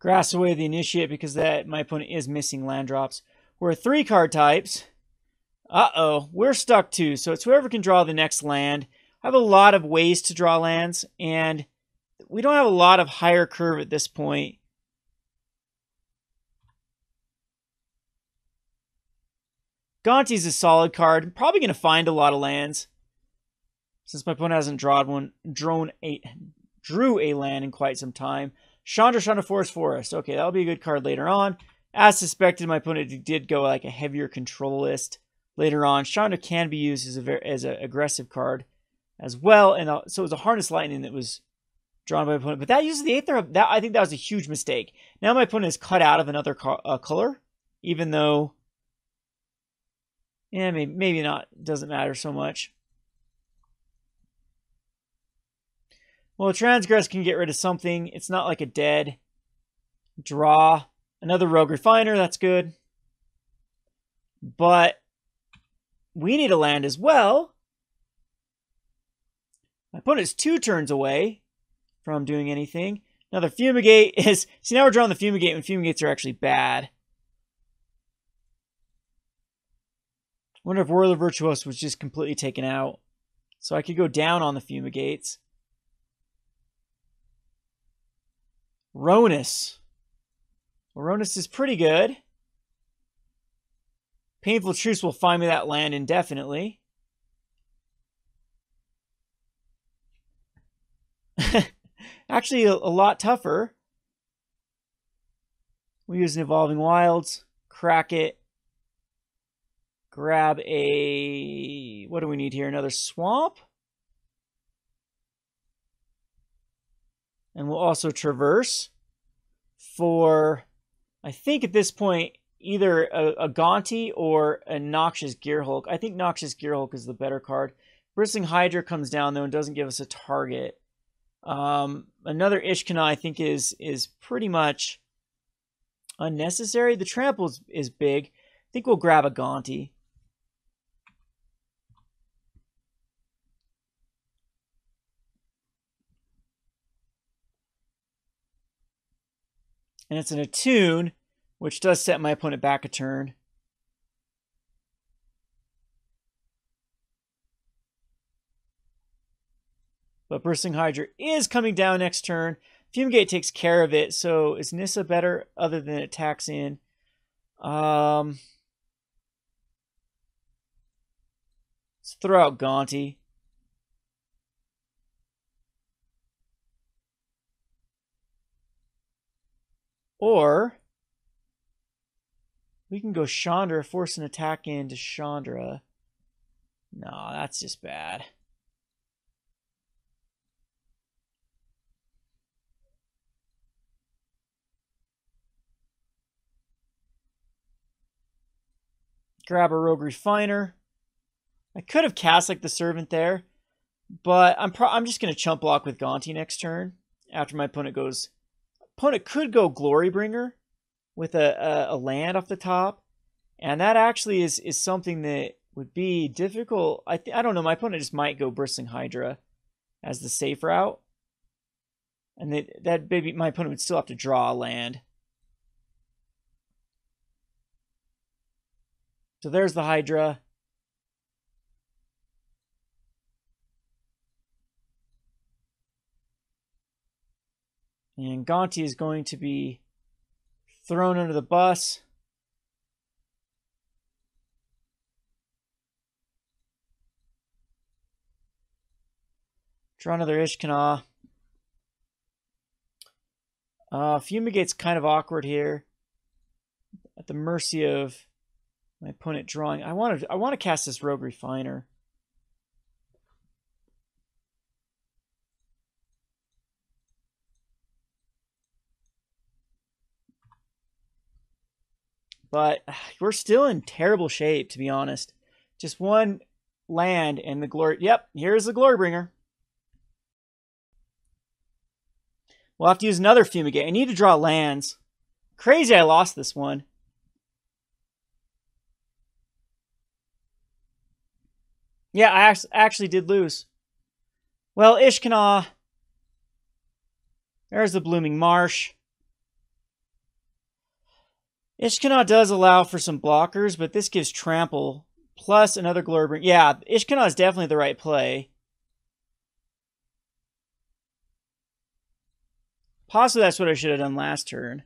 Grass away the Initiate because that my opponent is missing land drops. We're 3 card types. Uh-oh, we're stuck too. So it's whoever can draw the next land. I have a lot of ways to draw lands, and we don't have a lot of higher curve at this point. Gonti's a solid card. I'm probably going to find a lot of lands, since my opponent hasn't drew a land in quite some time. Chandra Forest. Okay, that'll be a good card later on. As suspected, my opponent did go like a heavier control list later on. Chandra can be used as an aggressive card as well. And so it was a Harness Lightning that was drawn by my opponent. But that uses the Aether. I think that was a huge mistake. Now my opponent is cut out of another color, even though, yeah, maybe not. Doesn't matter so much. Well, Transgress can get rid of something. It's not like a dead draw. Another Rogue Refiner, that's good. But we need a land as well. My opponent's 2 turns away from doing anything. Another Fumigate is... See, now we're drawing the Fumigate when Fumigates are actually bad. I wonder if Whirler Virtuoso was just completely taken out. So I could go down on the Fumigates. Ruinous. Well, Ruinous is pretty good. Painful Truce will find me that land indefinitely. Actually, a lot tougher. We use an Evolving Wilds. Crack it. Grab a... What do we need here? Another Swamp? And we'll also Traverse for, I think at this point, either a Gonti or a Noxious Gearhulk. I think Noxious Gearhulk is the better card. Bristling Hydra comes down, though, and doesn't give us a target. Another Ishkanah, I think, is pretty much unnecessary. The Trample is big. I think we'll grab a Gonti. And it's an Attune, which does set my opponent back a turn. But Bursting Hydra is coming down next turn. Fumigate takes care of it. So is Nissa better other than it attacks in? Let's throw out Gonti. Or we can go Chandra, force an attack into Chandra. No, that's just bad. Grab a Rogue Refiner. I could have cast like the Servant there, but I'm just going to chump block with Gonti next turn after my opponent goes. Opponent could go Glorybringer with a land off the top, and that actually is something that would be difficult. I don't know. My opponent just might go Bristling Hydra as the safe route, and that maybe my opponent would still have to draw a land. So there's the Hydra. And Gonti is going to be thrown under the bus. Draw another Ishkanah. Fumigate's kind of awkward here. At the mercy of my opponent drawing. I want to cast this Rogue Refiner. But we're still in terrible shape, to be honest. Just one land and the glory. Yep, here's the Glorybringer. We'll have to use another Fumigate. I need to draw lands. Crazy I lost this one. Yeah, I actually did lose. Well, Ishkanah. There's the Blooming Marsh. Ishkanah does allow for some blockers, but this gives Trample plus another Glorybringer. Yeah, Ishkanah is definitely the right play. Possibly that's what I should have done last turn.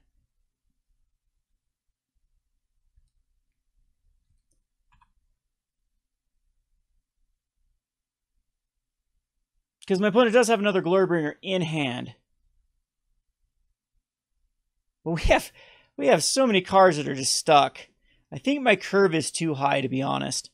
Because my opponent does have another Glorybringer in hand. But we have so many cards that are just stuck. I think my curve is too high, to be honest.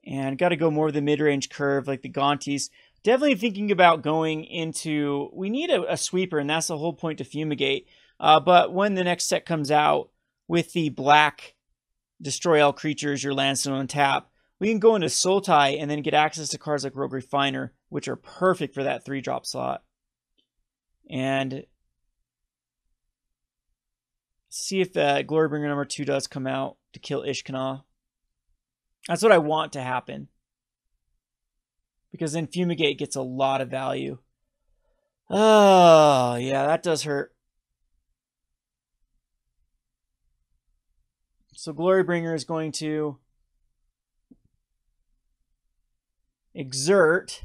And got to go more of the mid-range curve, like the Gontis. Definitely thinking about going into... We need a sweeper, and that's the whole point to Fumigate. But when the next set comes out with the black destroy all creatures, your land still on tap, we can go into Sultai and then get access to cards like Rogue Refiner, which are perfect for that 3-drop slot. And see if the Glorybringer number 2 does come out to kill Ishkanah. That's what I want to happen. Because then Fumigate gets a lot of value. Oh, yeah, that does hurt. So Glorybringer is going to exert.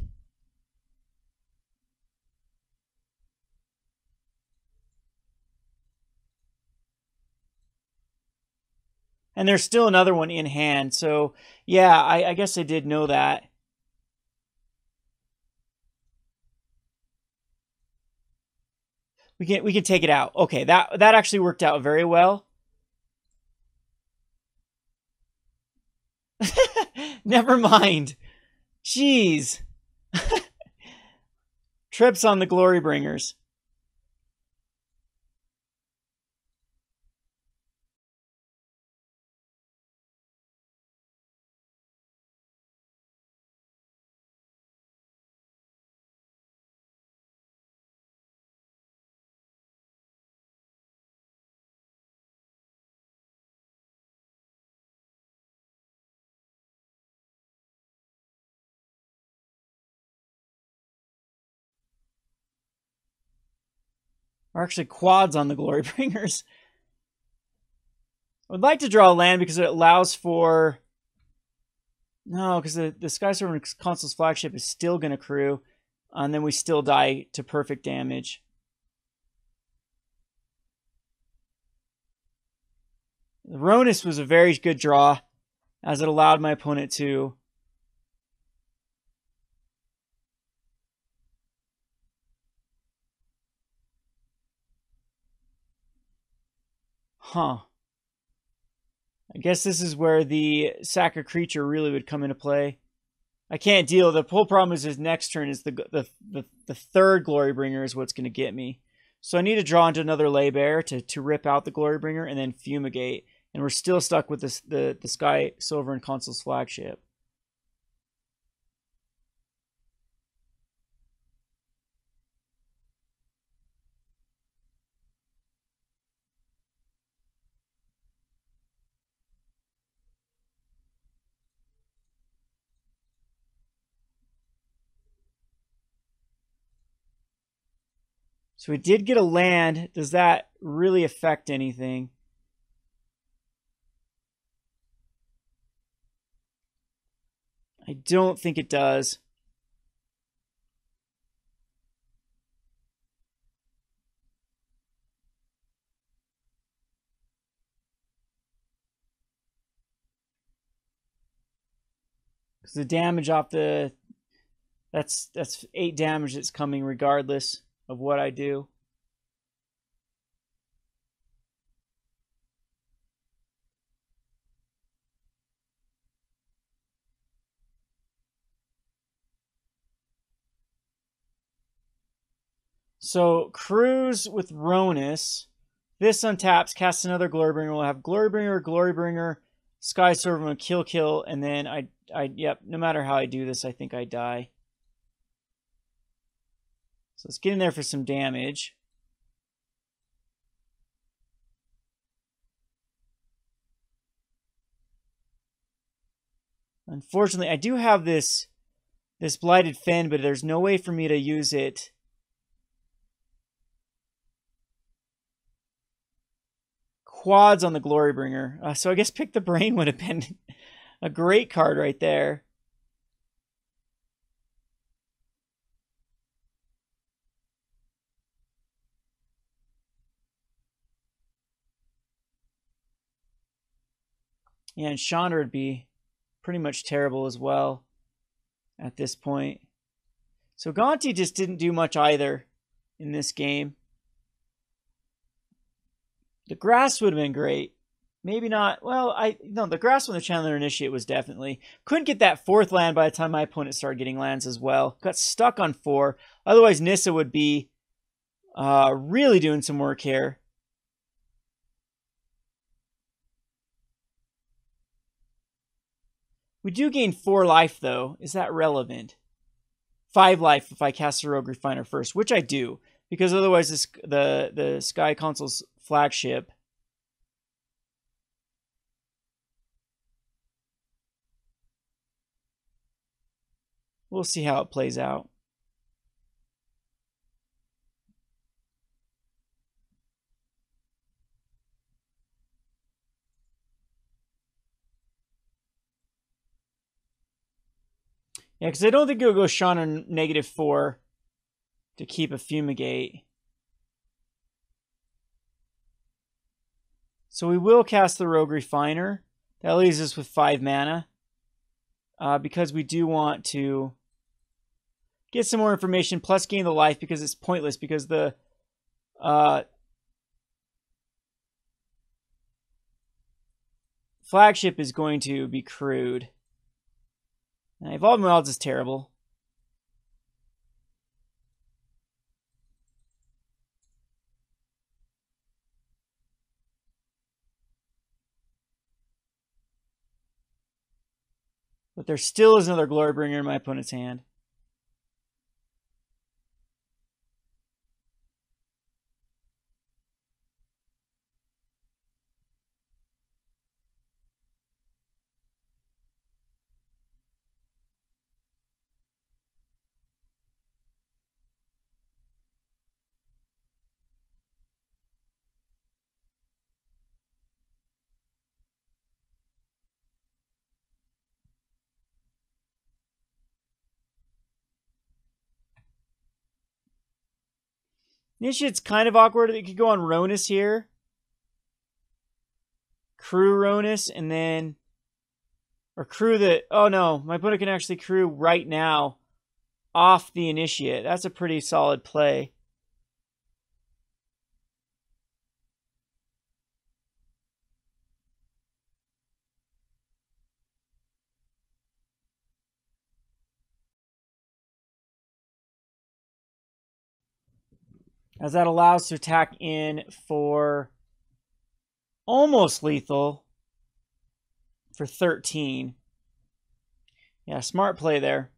And there's still another one in hand. So, yeah, I guess I did know that. We can take it out. Okay, that actually worked out very well. Never mind. Jeez. Trips on the Glorybringers. Or actually quads on the Glorybringers. I would like to draw a land because it allows for... No, because the Sky Sovereign Consul's Flagship is still going to crew. And then we still die to perfect damage. The Ruinous was a very good draw, as it allowed my opponent to... Huh. I guess this is where the sack a creature really would come into play. I can't deal. The whole problem is his next turn is the third Glorybringer is what's going to get me. So I need to draw into another Laybear to rip out the Glorybringer and then Fumigate. And we're still stuck with this, the Sky Sovereign Consul's Flagship. So we did get a land. Does that really affect anything? I don't think it does. Because the damage off the... That's 8 damage that's coming regardless of what I do. So, Cruise with Ruinous. This untaps, casts another Glorybringer. We'll have Glorybringer, Glorybringer, Sky Sovereign, kill, and then yep, no matter how I do this, I think I die. So let's get in there for some damage. Unfortunately, I do have this Blighted Fen, but there's no way for me to use it. Quads on the Glorybringer. So I guess Pick the Brain would have been a great card right there. Yeah, and Chandra would be pretty much terrible as well at this point. So Gonti just didn't do much either in this game. The grass would have been great. Maybe not. Well, the grass on the Chandler Initiate was definitely. Couldn't get that 4th land by the time my opponent started getting lands as well. Got stuck on 4. Otherwise, Nissa would be really doing some work here. We do gain 4 life, though. Is that relevant? 5 life if I cast the Rogue Refiner first, which I do. Because otherwise, the Sky Console's flagship... We'll see how it plays out. Yeah, because I don't think it'll go Sean on -4 to keep a Fumigate. So we will cast the Rogue Refiner. That leaves us with 5 mana. Because we do want to get some more information, plus gain the life, because it's pointless, because the flagship is going to be crude. Now, Evolving Wilds is terrible. But there still is another Glorybringer in my opponent's hand. Initiate's kind of awkward. It could go on Ruinous here. Crew Ruinous, and then... Or crew the... Oh no, my opponent can actually crew right now off the Initiate. That's a pretty solid play. As that allows to attack in for almost lethal for 13. Yeah, smart play there.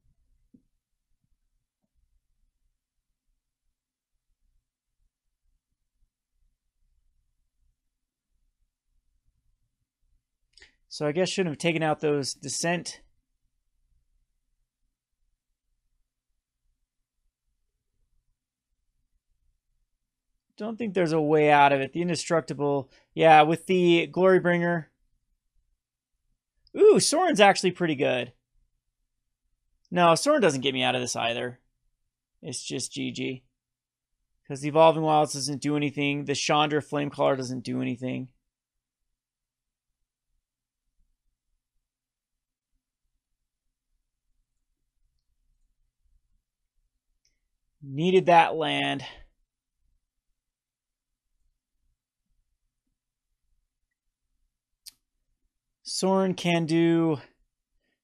So I guess shouldn't have taken out those Dissent. Don't think there's a way out of it. The Indestructible, yeah, with the Glorybringer. Ooh, Sorin's actually pretty good. No, Sorin doesn't get me out of this either. It's just GG. Because the Evolving Wilds doesn't do anything. The Chandra Flamecaller doesn't do anything. Needed that land. Sorin can do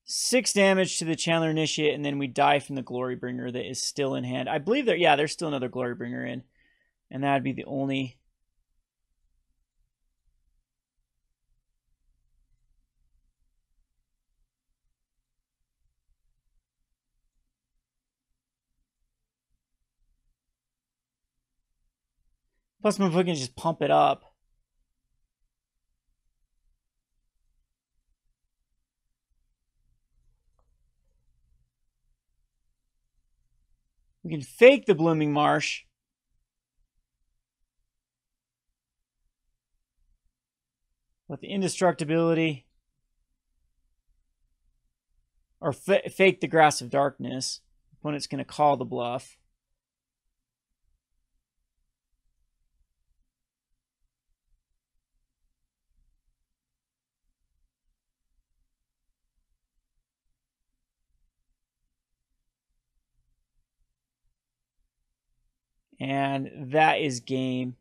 6 damage to the Chandler Initiate, and then we die from the Glorybringer that is still in hand. I believe that, yeah, there's still another Glorybringer in. And that'd be the only... Plus, my opponent can just pump it up. We can fake the Blooming Marsh. But the Indestructibility. Or fake the Grasp of Darkness. Opponent's going to call the bluff. And that is game.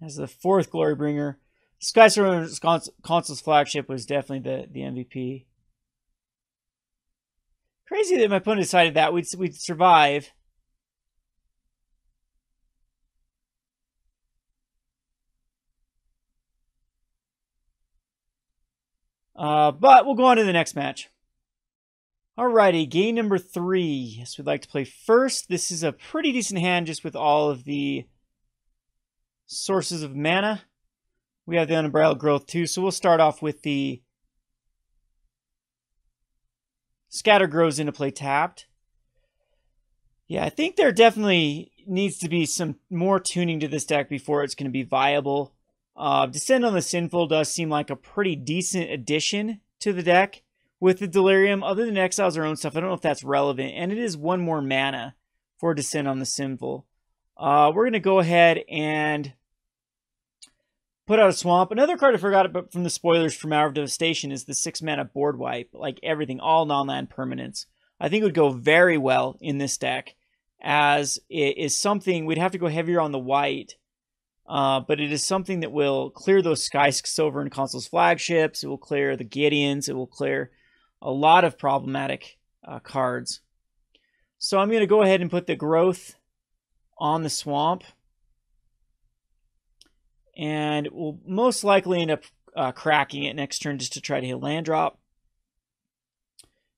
As the fourth Glorybringer. Skysor's console's flagship was definitely the MVP. Crazy that my opponent decided that we'd survive. But we'll go on to the next match. Alrighty, game number 3. Yes, we'd like to play first. This is a pretty decent hand just with all of the sources of mana. We have the Unbridled Growth too, so we'll start off with the Scatter grows into play tapped. Yeah, I think there definitely needs to be some more tuning to this deck before it's going to be viable. Descend on the Sinful does seem like a pretty decent addition to the deck with the Delirium. Other than Exile's our own stuff, I don't know if that's relevant. And it is 1 more mana for Descend on the Sinful. We're going to go ahead and put out a Swamp. Another card I forgot about from the spoilers from Hour of Devastation is the 6 mana board wipe. Like everything, all non-land permanents. I think it would go very well in this deck, as it is something we'd have to go heavier on the white. But it is something that will clear those Sky Silver and Console's flagships. It will clear the Gideons. It will clear a lot of problematic cards. So I'm going to go ahead and put the Growth on the Swamp. And we'll most likely end up cracking it next turn just to try to hit land drop.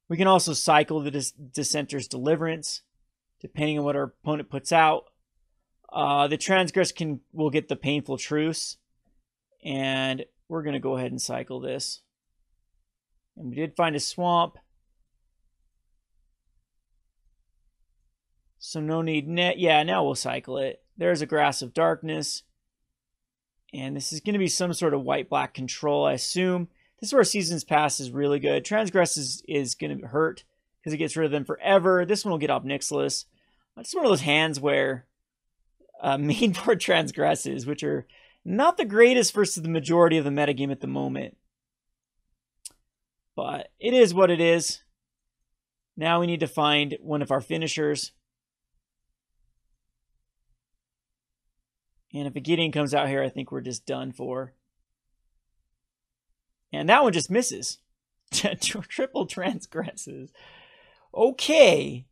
We can also cycle the Dissenter's Deliverance, depending on what our opponent puts out. The Transgress will get the Painful Truce. And we're going to go ahead and cycle this. And we did find a Swamp. So no need net. Yeah, now we'll cycle it. There's a Grasp of Darkness. And this is going to be some sort of white-black control, I assume. This is where Seasons Past is really good. Transgress is going to hurt because it gets rid of them forever. This one will get Ob Nixilis. It's one of those hands where main board transgresses, which are not the greatest versus the majority of the metagame at the moment. But it is what it is. Now we need to find one of our finishers. And if a Gideon comes out here, I think we're just done for. And that one just misses. Triple transgresses. Okay.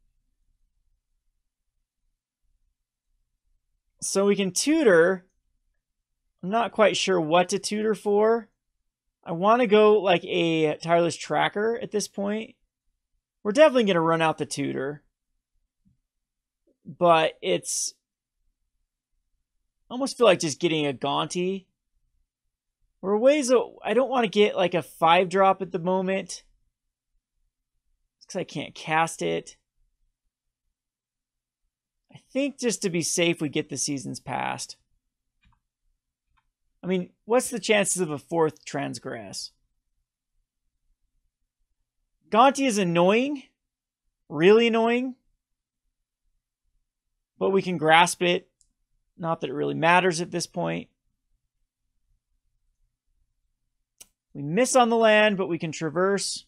So we can tutor. I'm not quite sure what to tutor for. I want to go like a Tireless Tracker at this point. We're definitely going to run out the tutor. But it's... I almost feel like just getting a Gonti. Or ways I don't want to get like a 5-drop at the moment. Because I can't cast it. I think just to be safe, we get the Seasons Past. I mean, what's the chances of a 4th Transgress? Gonti is annoying. Really annoying. But we can grasp it. Not that it really matters at this point. We miss on the land, but we can traverse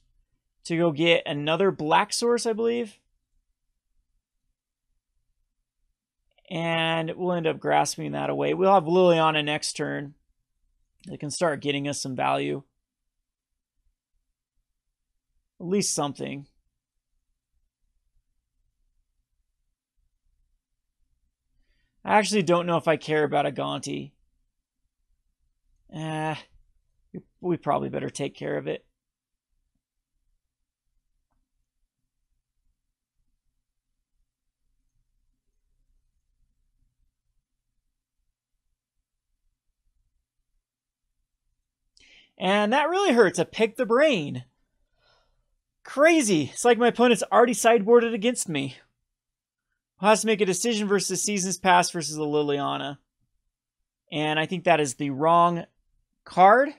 to go get another black source, I believe. And we'll end up grasping that away. We'll have Liliana next turn. They can start getting us some value. At least something. I actually don't know if I care about a Gonti. We probably better take care of it. And that really hurts. I picked the brain. Crazy. It's like my opponent's already sideboarded against me. Has to make a decision versus Seasons Past versus a Liliana. And I think that is the wrong card.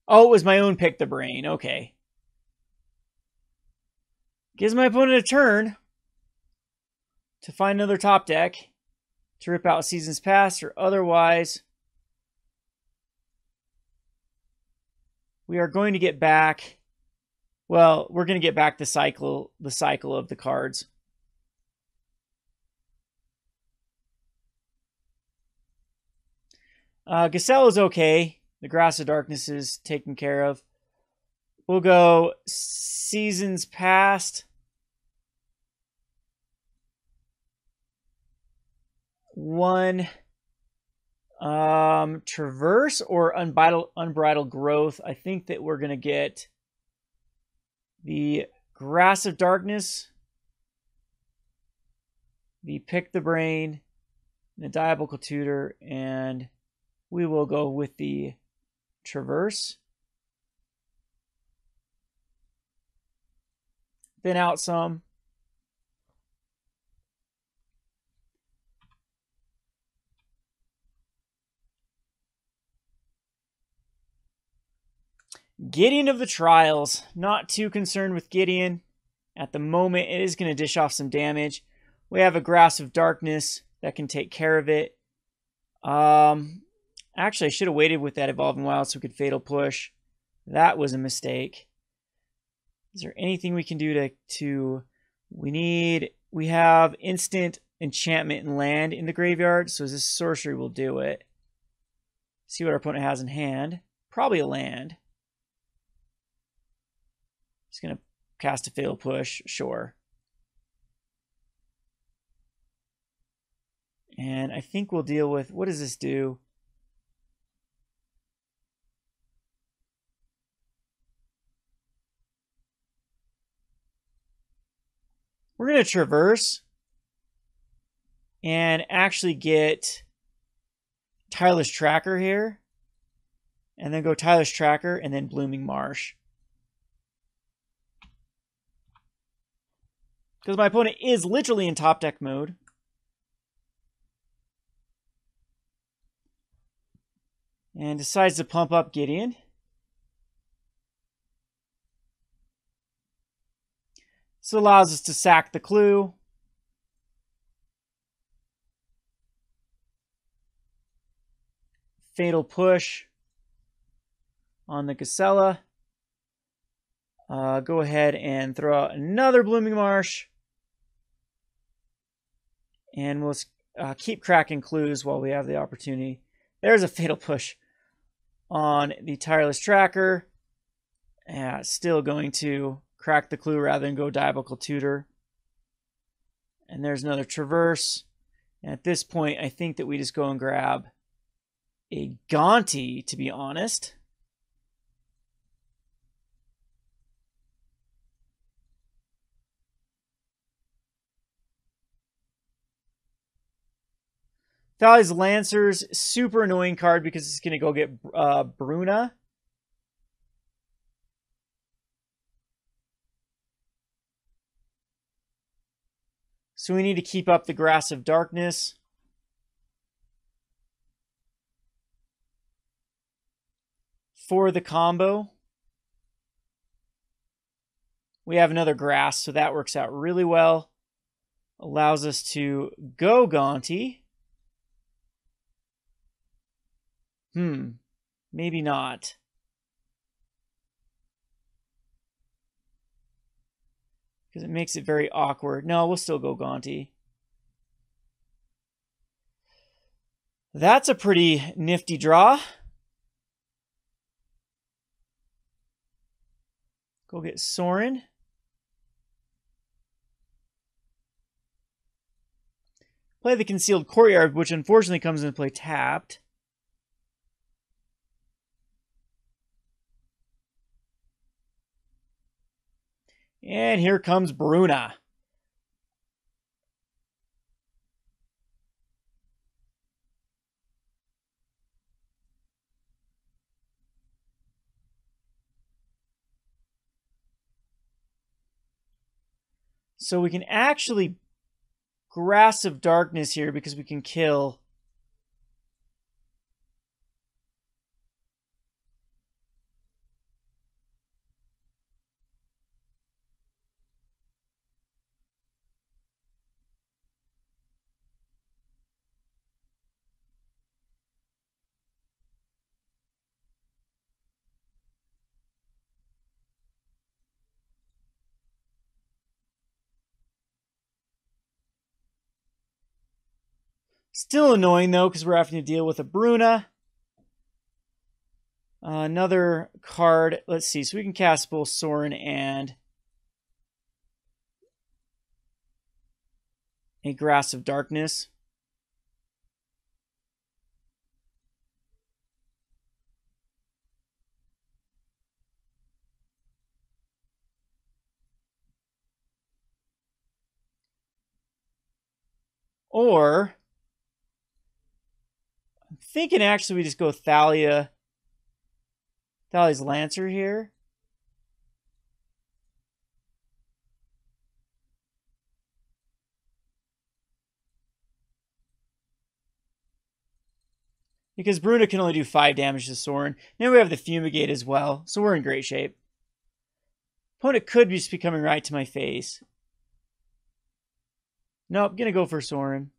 Oh, it was my own pick the brain. Okay. Gives my opponent a turn to find another top deck to rip out Seasons Past, or otherwise we are going to get back. Well, we're going to get back the cycle of the cards. Giselle is okay. The Grass of Darkness is taken care of. We'll go Seasons Past. One. Traverse or Unbridled Growth. I think that we're going to get the Grass of Darkness, the Pick the Brain, the Diabolic Tutor, and we will go with the Traverse. Thin out some. Gideon of the Trials. Not too concerned with Gideon. At the moment, it is going to dish off some damage. We have a Grass of Darkness that can take care of it. Actually, I should have waited with that Evolving Wild so we could Fatal Push. That was a mistake. Is there anything we can do to we have instant enchantment and land in the graveyard, so this sorcery will do it. See what our opponent has in hand. Probably a land. He's going to cast a Fatal Push, sure. And I think we'll deal with, what does this do? We're going to Traverse and actually get Tireless Tracker here. And then go Tireless Tracker and then Blooming Marsh. Because my opponent is literally in top deck mode. And decides to pump up Gideon. This allows us to sack the clue. Fatal Push on the Gisela. Go ahead and throw out another Blooming Marsh. And we'll keep cracking clues while we have the opportunity. There's a Fatal Push on the Tireless Tracker. Still going to crack the clue rather than go Diabolic Tutor. And there's another Traverse. And at this point, I think that we just go and grab a Gonti, to be honest. Thalia's Lancers, super annoying card because it's going to go get Bruna. So we need to keep up the Grass of Darkness. For the combo, we have another Grass, so that works out really well. Allows us to go Gonti. Maybe not. Because it makes it very awkward. No, we'll still go Gonti. That's a pretty nifty draw. Go get Sorin. Play the Concealed Courtyard, which unfortunately comes into play tapped. And here comes Bruna. So we can actually Grass of Darkness here because we can kill Still annoying, though, because we're having to deal with a Bruna. Another card. Let's see. So we can cast both Sorin and a Grasp of Darkness. Or I'm thinking actually we just go Thalia's Lancer here. Because Bruna can only do 5 damage to Sorin. Now we have the Fumigate as well, so we're in great shape. Opponent could just be coming right to my face. Nope, gonna go for Sorin.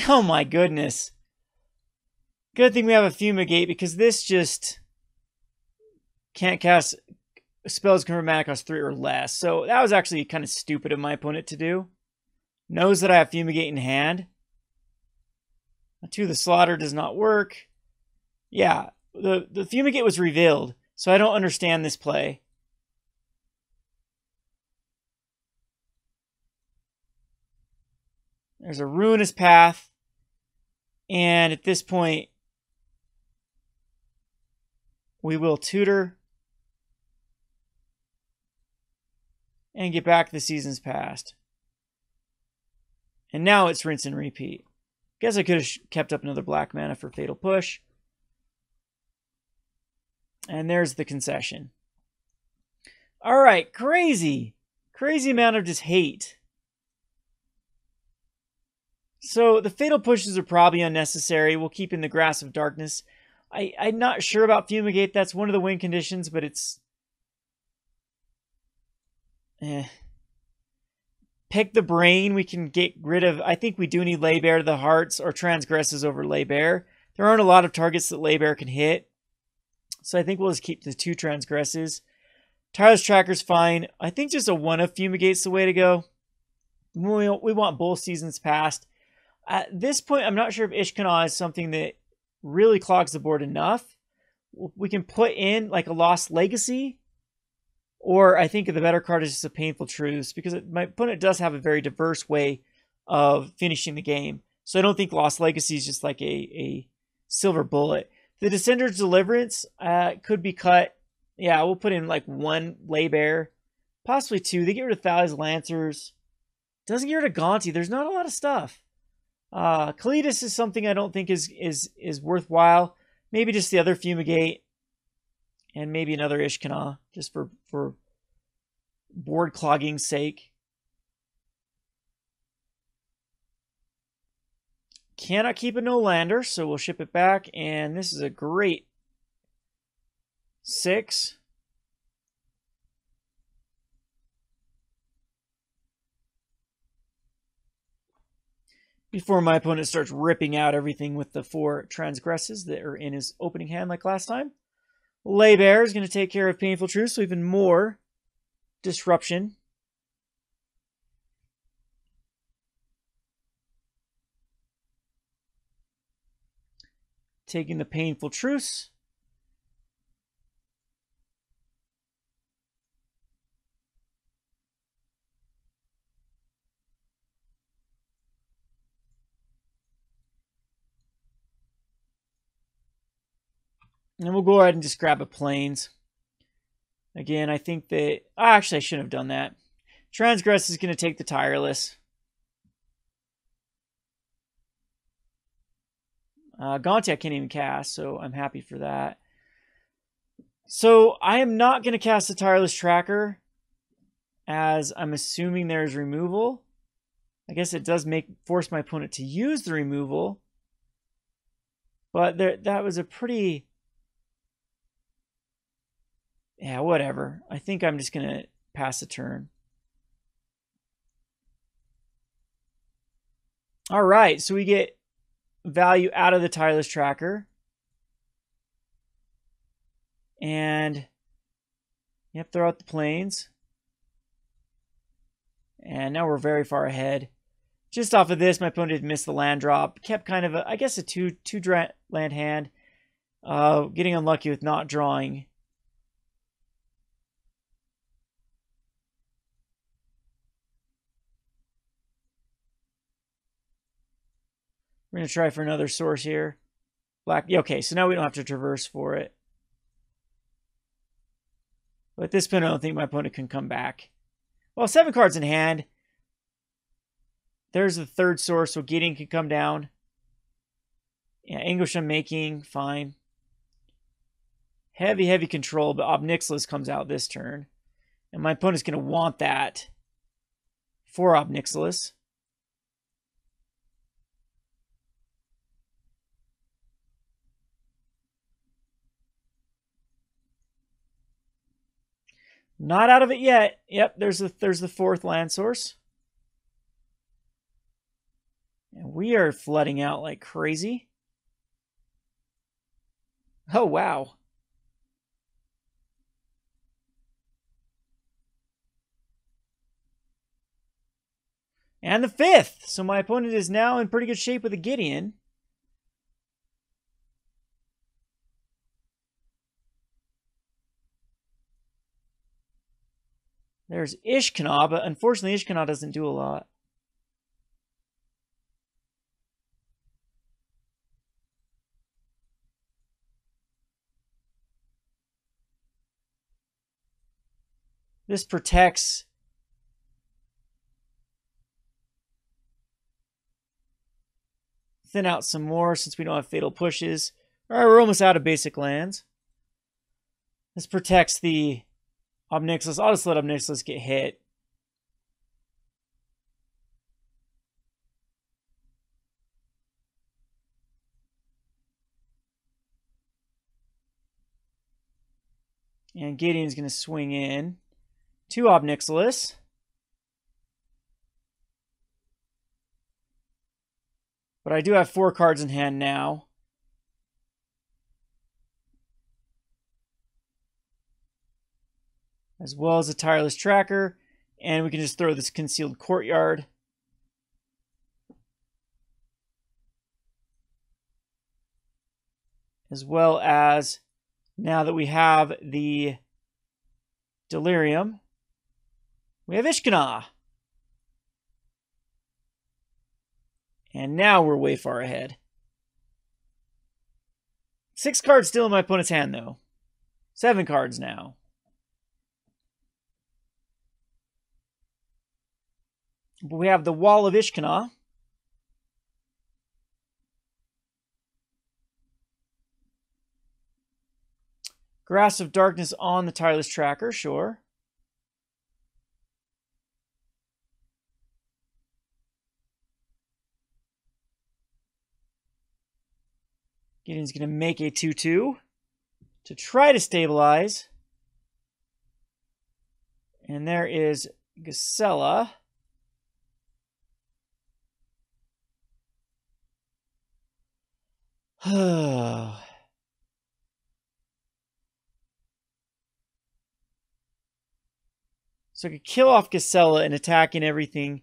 Oh my goodness. Good thing we have a Fumigate, because this just can't cast spells convert mana cost 3 or less. So that was actually kind of stupid of my opponent to do. Knows that I have Fumigate in hand. 2 the Slaughter does not work. Yeah, the Fumigate was revealed, so I don't understand this play. There's a Ruinous Path. And at this point, we will tutor and get back the Seasons Past. And now it's rinse and repeat. Guess I could have kept up another black mana for Fatal Push. And there's the concession. All right, crazy. Crazy amount of just hate. So the Fatal Pushes are probably unnecessary. We'll keep in the Grasp of Darkness. I'm not sure about Fumigate. That's one of the win conditions, but it's... Pick the Brain. We can get rid of... I think we do need Laybear to the Hearts or Transgresses over Laybear. There aren't a lot of targets that Laybear can hit. So I think we'll just keep the 2 Transgresses. Tireless Tracker's fine. I think just a 1 of Fumigate's the way to go. We want both Seasons Past. At this point, I'm not sure if Ishkanah is something that really clogs the board enough. We can put in like a Lost Legacy. Or I think the better card is just a Painful Truce, because my opponent does have a very diverse way of finishing the game. So I don't think Lost Legacy is just like a silver bullet. The Dissenter's Deliverance could be cut. Yeah, we'll put in like 1 Laybear, possibly 2. They get rid of Thalia's Lancers. Doesn't get rid of Gonti. There's not a lot of stuff. Kalitas is something I don't think is worthwhile. Maybe just the other Fumigate. And maybe another Ishkanah, just for board clogging's sake. Cannot keep a no-lander, so we'll ship it back. And this is a great 6. Before my opponent starts ripping out everything with the 4 Transgresses that are in his opening hand like last time. Laybear is going to take care of Painful Truce, so even more disruption. Taking the Painful Truce. And we'll go ahead and just grab a Plains. Again, I think that... actually, I shouldn't have done that. Transgress is going to take the Tireless. Gonti I can't even cast, so I'm happy for that. So I am not going to cast the Tireless Tracker, as I'm assuming there's removal. I guess it does force my opponent to use the removal. But that was a pretty... Yeah, whatever. I think I'm just going to pass the turn. All right, so we get value out of the Tireless Tracker. And, yep, throw out the Plains. And now we're very far ahead. Just off of this, my opponent missed the land drop. Kept kind of, I guess, a two land hand. Getting unlucky with not drawing. We're going to try for another source here. Black. Okay, so now we don't have to traverse for it. But at this point, I don't think my opponent can come back. Well, 7 cards in hand. There's the third source, so Gideon can come down. Yeah, Anguish I'm making, fine. Heavy, heavy control, but Ob Nixilis comes out this turn. And my opponent's going to want that for Ob Nixilis. Not out of it yet. Yep, there's the fourth land source. And we are flooding out like crazy. Oh, wow. And the fifth. So my opponent is now in pretty good shape with a Gideon. There's Ishkanah, but unfortunately Ishkanah doesn't do a lot. This protects. Thin out some more since we don't have fatal pushes. All right, we're almost out of basic lands. This protects the Ob Nixilis. I'll just let Ob Nixilis get hit. And Gideon's going to swing in to Ob Nixilis. But I do have 4 cards in hand now. As well as a Tireless Tracker. And we can just throw this Concealed Courtyard. As well as, now that we have the Delirium, we have Ishkanah. And now we're way far ahead. 6 cards still in my opponent's hand, though. 7 cards now. But we have the Wall of Ishkanah. Grasp of Darkness on the Tireless Tracker, sure. Gideon's going to make a 2/2 to try to stabilize. And there is Gisela. So I could kill off Gisela and attacking everything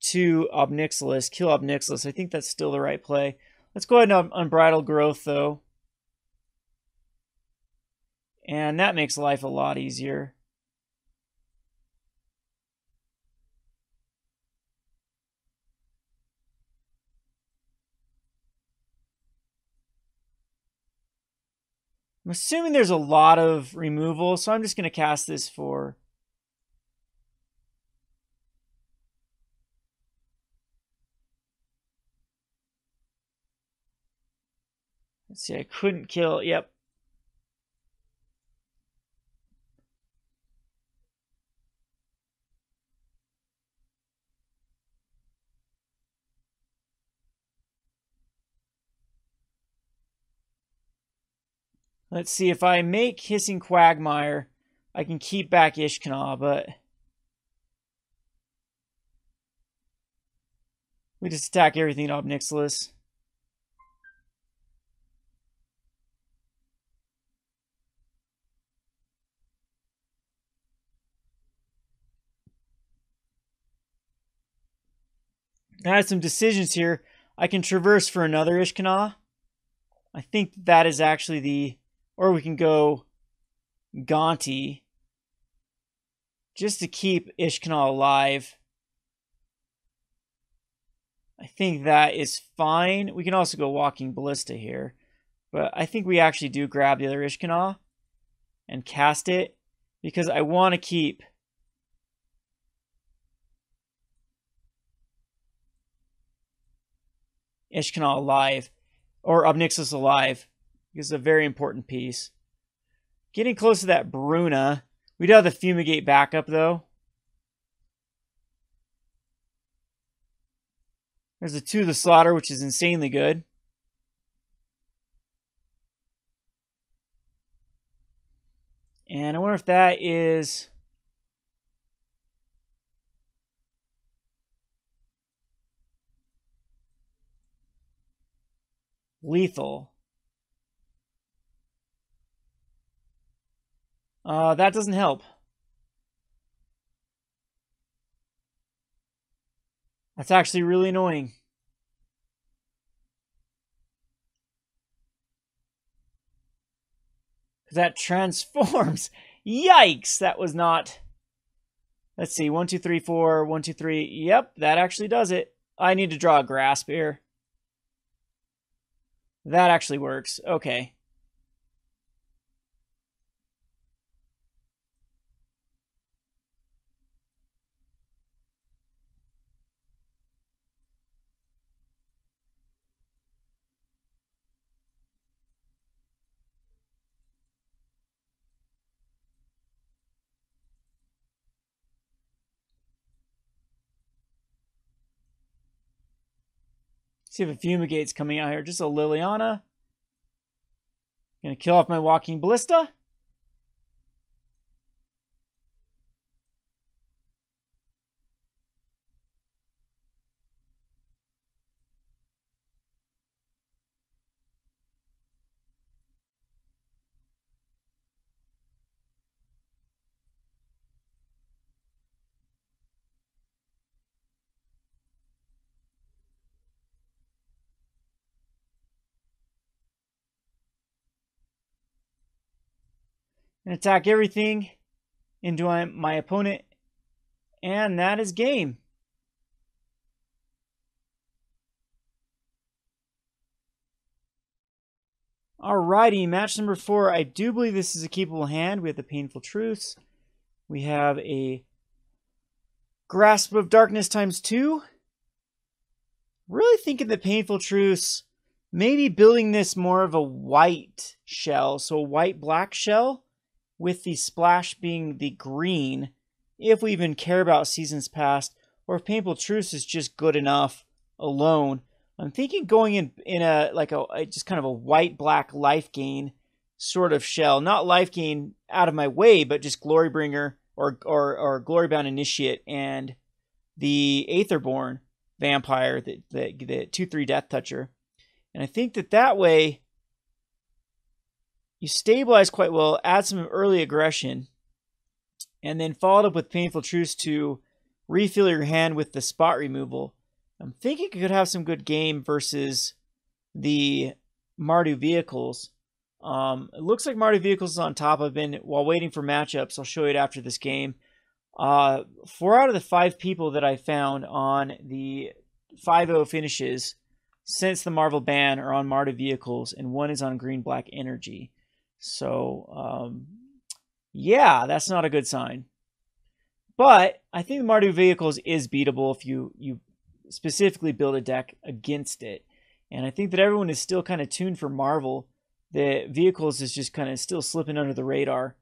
to Ob Nixilis. Kill Ob Nixilis. I think that's still the right play. Let's go ahead and Unbridled Growth, though. And that makes life a lot easier. I'm assuming there's a lot of removal, so I'm just going to cast this for... Let's see, I couldn't kill... Yep. Let's see, if I make Hissing Quagmire, I can keep back Ishkanah, but... we just attack everything in Ob Nixilis. I had some decisions here. I can traverse for another Ishkanah. I think that is actually the... Or we can go Gonti, just to keep Ishkanah alive. I think that is fine. We can also go Walking Ballista here. But I think we actually do grab the other Ishkanah and cast it, because I want to keep Ishkanah alive, or Ob Nixilis alive, because it's a very important piece. Getting close to that Bruna. We do have the Fumigate backup, though. There's a 2 to the Slaughter, which is insanely good. And I wonder if that is... lethal. That doesn't help. That's actually really annoying. Because that transforms. Yikes! That was not... Let's see. 1, 2, 3, 4. 1, 2, 3. Yep, that actually does it. I need to draw a grasp here. That actually works. Okay. See if a Fumigate's coming out here. Just a Liliana. Gonna kill off my Walking Ballista. And attack everything into my opponent. And that is game. Alrighty, match number 4. I do believe this is a keepable hand. We have the Painful Truths. We have a Grasp of Darkness ×2. Really thinking the Painful Truths, maybe building this more of a white shell. So a white-black shell, with the splash being the green, if we even care about Seasons Past, or if Painful Truce is just good enough alone. I'm thinking going in a just kind of a white-black life gain sort of shell. Not life gain out of my way, but just Glorybringer or Glorybound Initiate and the Aetherborn Vampire, the 2/3 Death Toucher. And I think that way you stabilize quite well, add some early aggression, and then follow it up with Painful Truce to refill your hand with the spot removal. I'm thinking you could have some good game versus the Mardu Vehicles. It looks like Mardu Vehicles is on top. I've been, while waiting for matchups, I'll show you it after this game. 4 out of the 5 people that I found on the 5-0 finishes since the Marvel ban are on Mardu Vehicles, and 1 is on Green-Black Energy. So, yeah, that's not a good sign. But I think the Mardu Vehicles is beatable if you specifically build a deck against it. And I think that everyone is still kind of tuned for Marvel. The Vehicles is just kind of still slipping under the radar.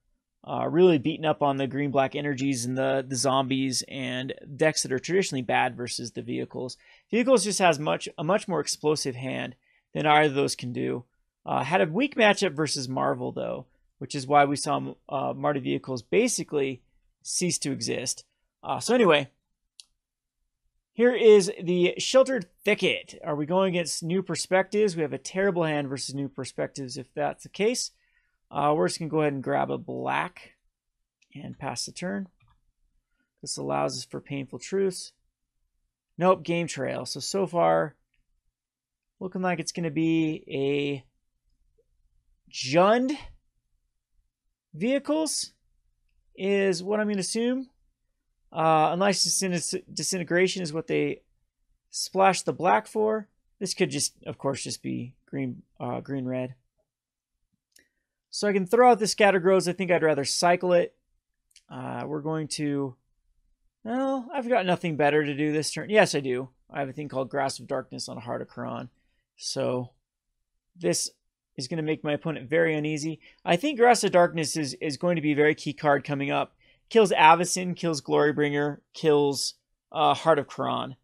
Really beating up on the Green-Black Energies and the zombies and decks that are traditionally bad versus the Vehicles. Vehicles just has a much more explosive hand than either of those can do. Had a weak matchup versus Marvel, though, which is why we saw Mardu Vehicles basically cease to exist. So anyway, here is the Sheltered Thicket. Are we going against New Perspectives? We have a terrible hand versus New Perspectives if that's the case. We're just going to go ahead and grab a black and pass the turn. This allows us for Painful Truce. Nope, Game Trail. So far, looking like it's going to be a Jund vehicles is what I'm going to assume. Unless Disintegration is what they splash the black for. This could just, of course, just be green-red. So I can throw out the Scatter Grows. I think I'd rather cycle it. We're going to... Well, I've got nothing better to do this turn. Yes, I do. I have a thing called Grasp of Darkness on Heart of Khorne. So this is going to make my opponent very uneasy. I think Grasp of Darkness is going to be a very key card coming up. Kills Avacyn, kills Glorybringer, kills Heart of Khorne,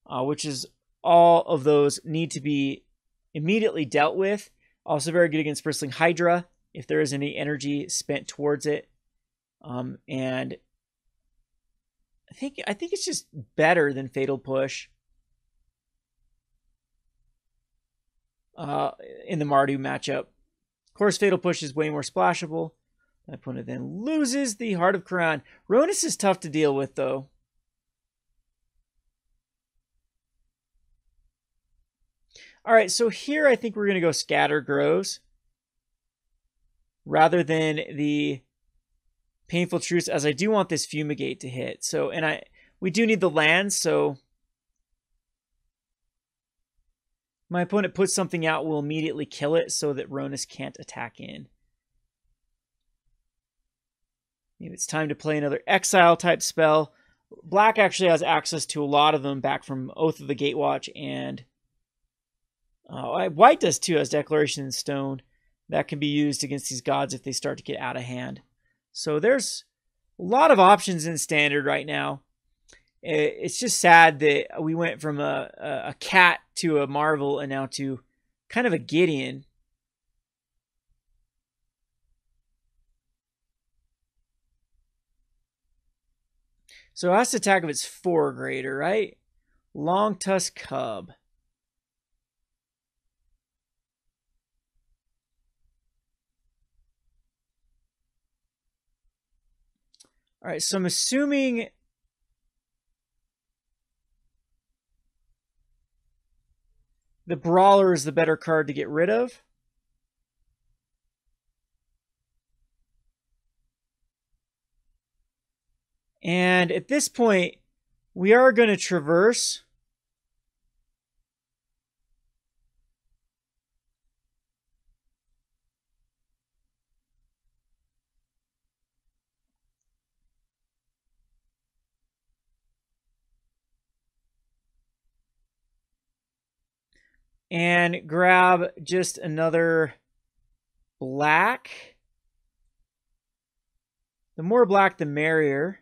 which is all of those need to be immediately dealt with. Also very good against Bristling Hydra if there is any energy spent towards it. And I think it's just better than Fatal Push in the Mardu matchup. Of course, Fatal Push is way more splashable. My opponent then loses the Heart of Khorne. Ruinous is tough to deal with, though. All right, so here I think we're going to go Scatter Grows rather than the Painful Truce, as I do want this Fumigate to hit. So, and we do need the lands, so my opponent puts something out, will immediately kill it so that Ruinous can't attack in. Maybe it's time to play another Exile type spell. Black actually has access to a lot of them back from Oath of the Gatewatch, and White does too, has Declaration in Stone. That can be used against these gods if they start to get out of hand. So there's a lot of options in Standard right now. It's just sad that we went from a cat to a Marvel and now to kind of a Gideon. So it has to attack if it's 4 or greater, right? Long Tusk Cub. All right, so I'm assuming the Brawler is the better card to get rid of. And at this point, we are going to Traverse. And grab just another black. The more black, the merrier.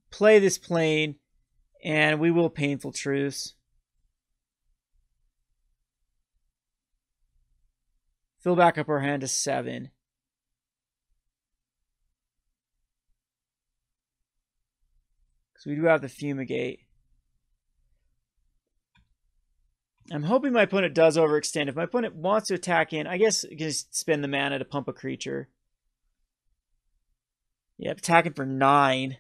Play this plane, and we will Painful Truce. Fill back up our hand to 7. So we do have the Fumigate. I'm hoping my opponent does overextend. If my opponent wants to attack in, I guess you can just spend the mana to pump a creature. Yep, attacking for 9.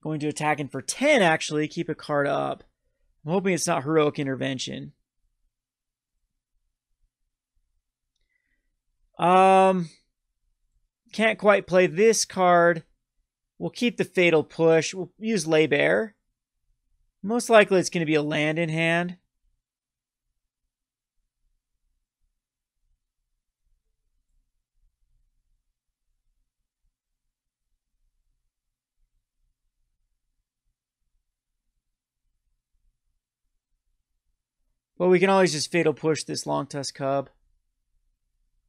Going to attack in for 10, actually. Keep a card up. I'm hoping it's not Heroic Intervention. Can't quite play this card. We'll keep the Fatal Push. We'll use Lay Bare. Most likely it's going to be a land in hand. Well, we can always just Fatal Push this Long Tusk Cub.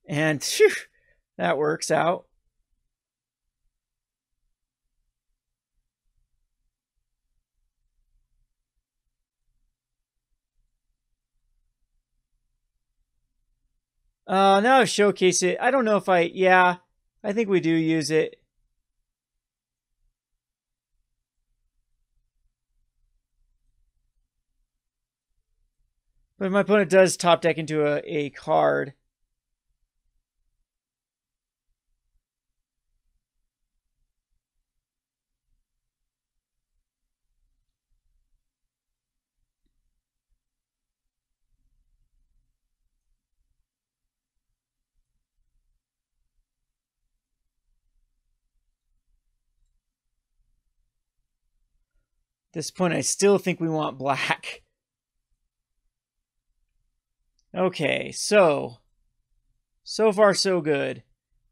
And phew, that works out. Now I showcase it. I don't know if yeah, I think we do use it. But if my opponent does top deck into a card, this point, I still think we want black. Okay, so far so good.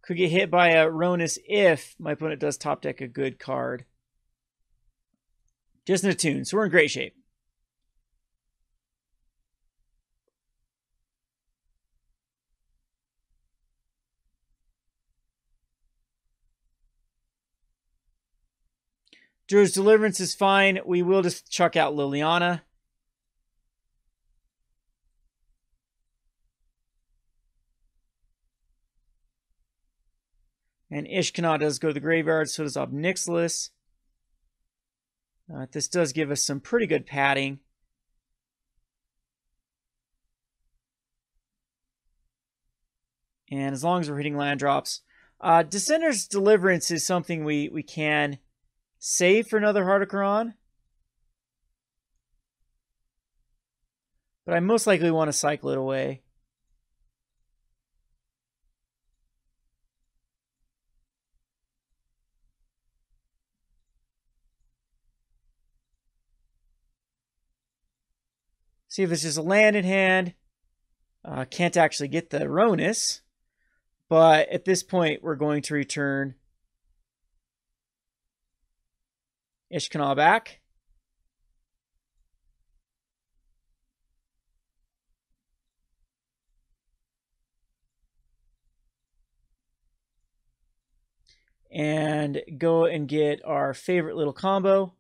Could get hit by a Ruinous if my opponent does top deck a good card. Just an attune, so we're in great shape. Druid's Deliverance is fine. We will just chuck out Liliana. And Ishkanah does go to the graveyard, so does Ob Nixilis. This does give us some pretty good padding. And as long as we're hitting land drops. Dissenter's Deliverance is something we can save for another Heartocron. But I most likely want to cycle it away. See if it's just a land in hand. Can't actually get the Ruinous. But at this point, we're going to return Ishkanah back. And go and get our favorite little combo.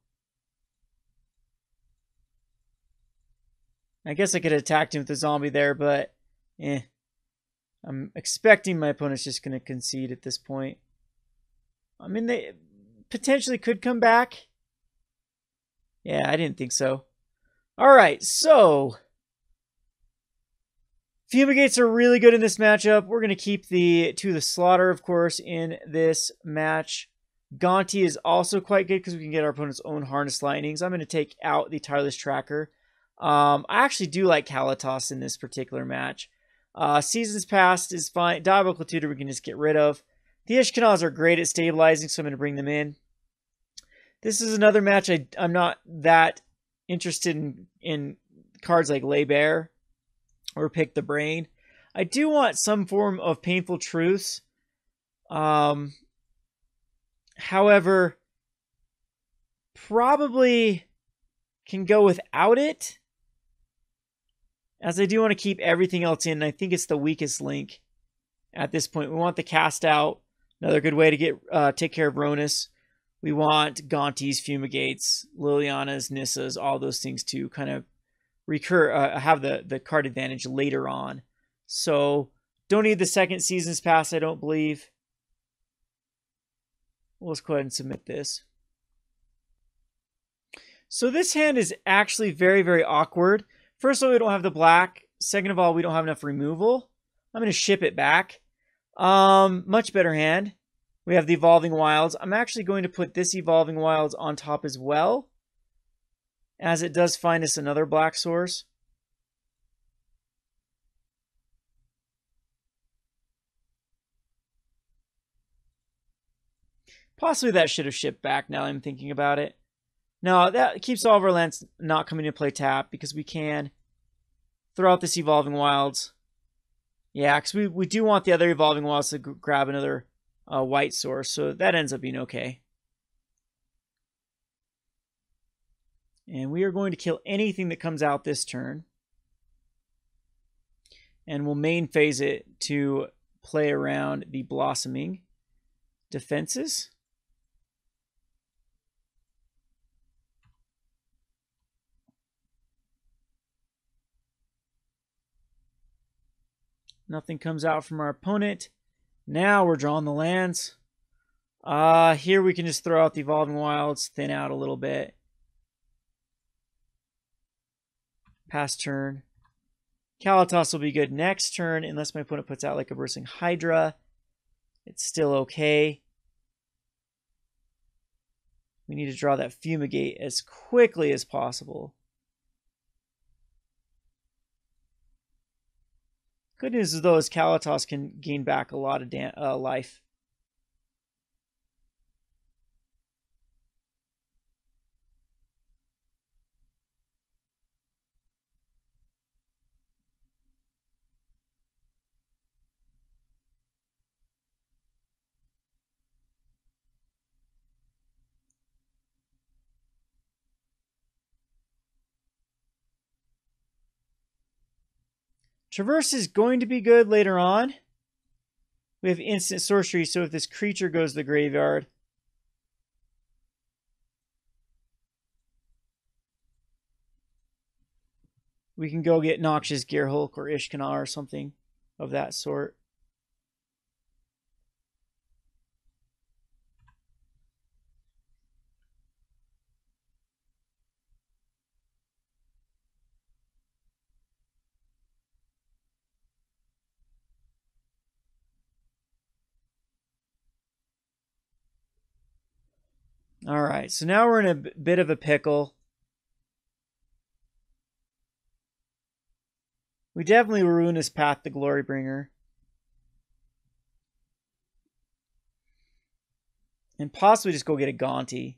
I guess I could have attacked him with the zombie there, but I'm expecting my opponent's just going to concede at this point. I mean, they potentially could come back. Yeah, I didn't think so. All right, so Fumigates are really good in this matchup. We're going to keep the To the Slaughter, of course, in this match. Gonti is also quite good because we can get our opponent's own Harness Lightnings. I'm going to take out the Tireless Tracker. I actually do like Kalitas in this particular match. Seasons Past is fine. Diabolic Tutor we can just get rid of. The Ishkanahs are great at stabilizing, so I'm going to bring them in. This is another match I'm not that interested in cards like Lay Bare or Pick the Brain. I do want some form of Painful Truths. However, probably can go without it, as I do want to keep everything else in. I think it's the weakest link at this point. We want the Cast Out. Another good way to get take care of Ruinous. We want Gonti's, Fumigates, Liliana's, Nissa's, all those things to kind of have the card advantage later on. So don't need the second Seasons Pass, I don't believe. Let's go ahead and submit this. So this hand is actually very, very awkward. First of all, we don't have the black. Second of all, we don't have enough removal. I'm going to ship it back. Much better hand. We have the Evolving Wilds. I'm actually going to put this Evolving Wilds on top as well, as it does find us another black source. Possibly that should have shipped back now I'm thinking about it. No, that keeps all of our lands not coming to play tap because we can throw out this Evolving Wilds. Yeah, because we do want the other Evolving Wilds to grab another white source, so that ends up being okay. And we are going to kill anything that comes out this turn. And we'll main phase it to play around the Blossoming defenses. Nothing comes out from our opponent. Now we're drawing the lands. Here we can just throw out the Evolving Wilds, thin out a little bit. Pass turn. Kalitas will be good next turn, unless my opponent puts out like a Bursting Hydra. It's still okay. We need to draw that Fumigate as quickly as possible. Good news is, though, is Kalitas can gain back a lot of life. Traverse is going to be good later on. We have instant sorcery, so if this creature goes to the graveyard, we can go get Noxious Gearhulk or Ishkanah or something of that sort. All right, so now we're in a bit of a pickle. We definitely Ruinous Path the Glorybringer. And possibly just go get a Gonti.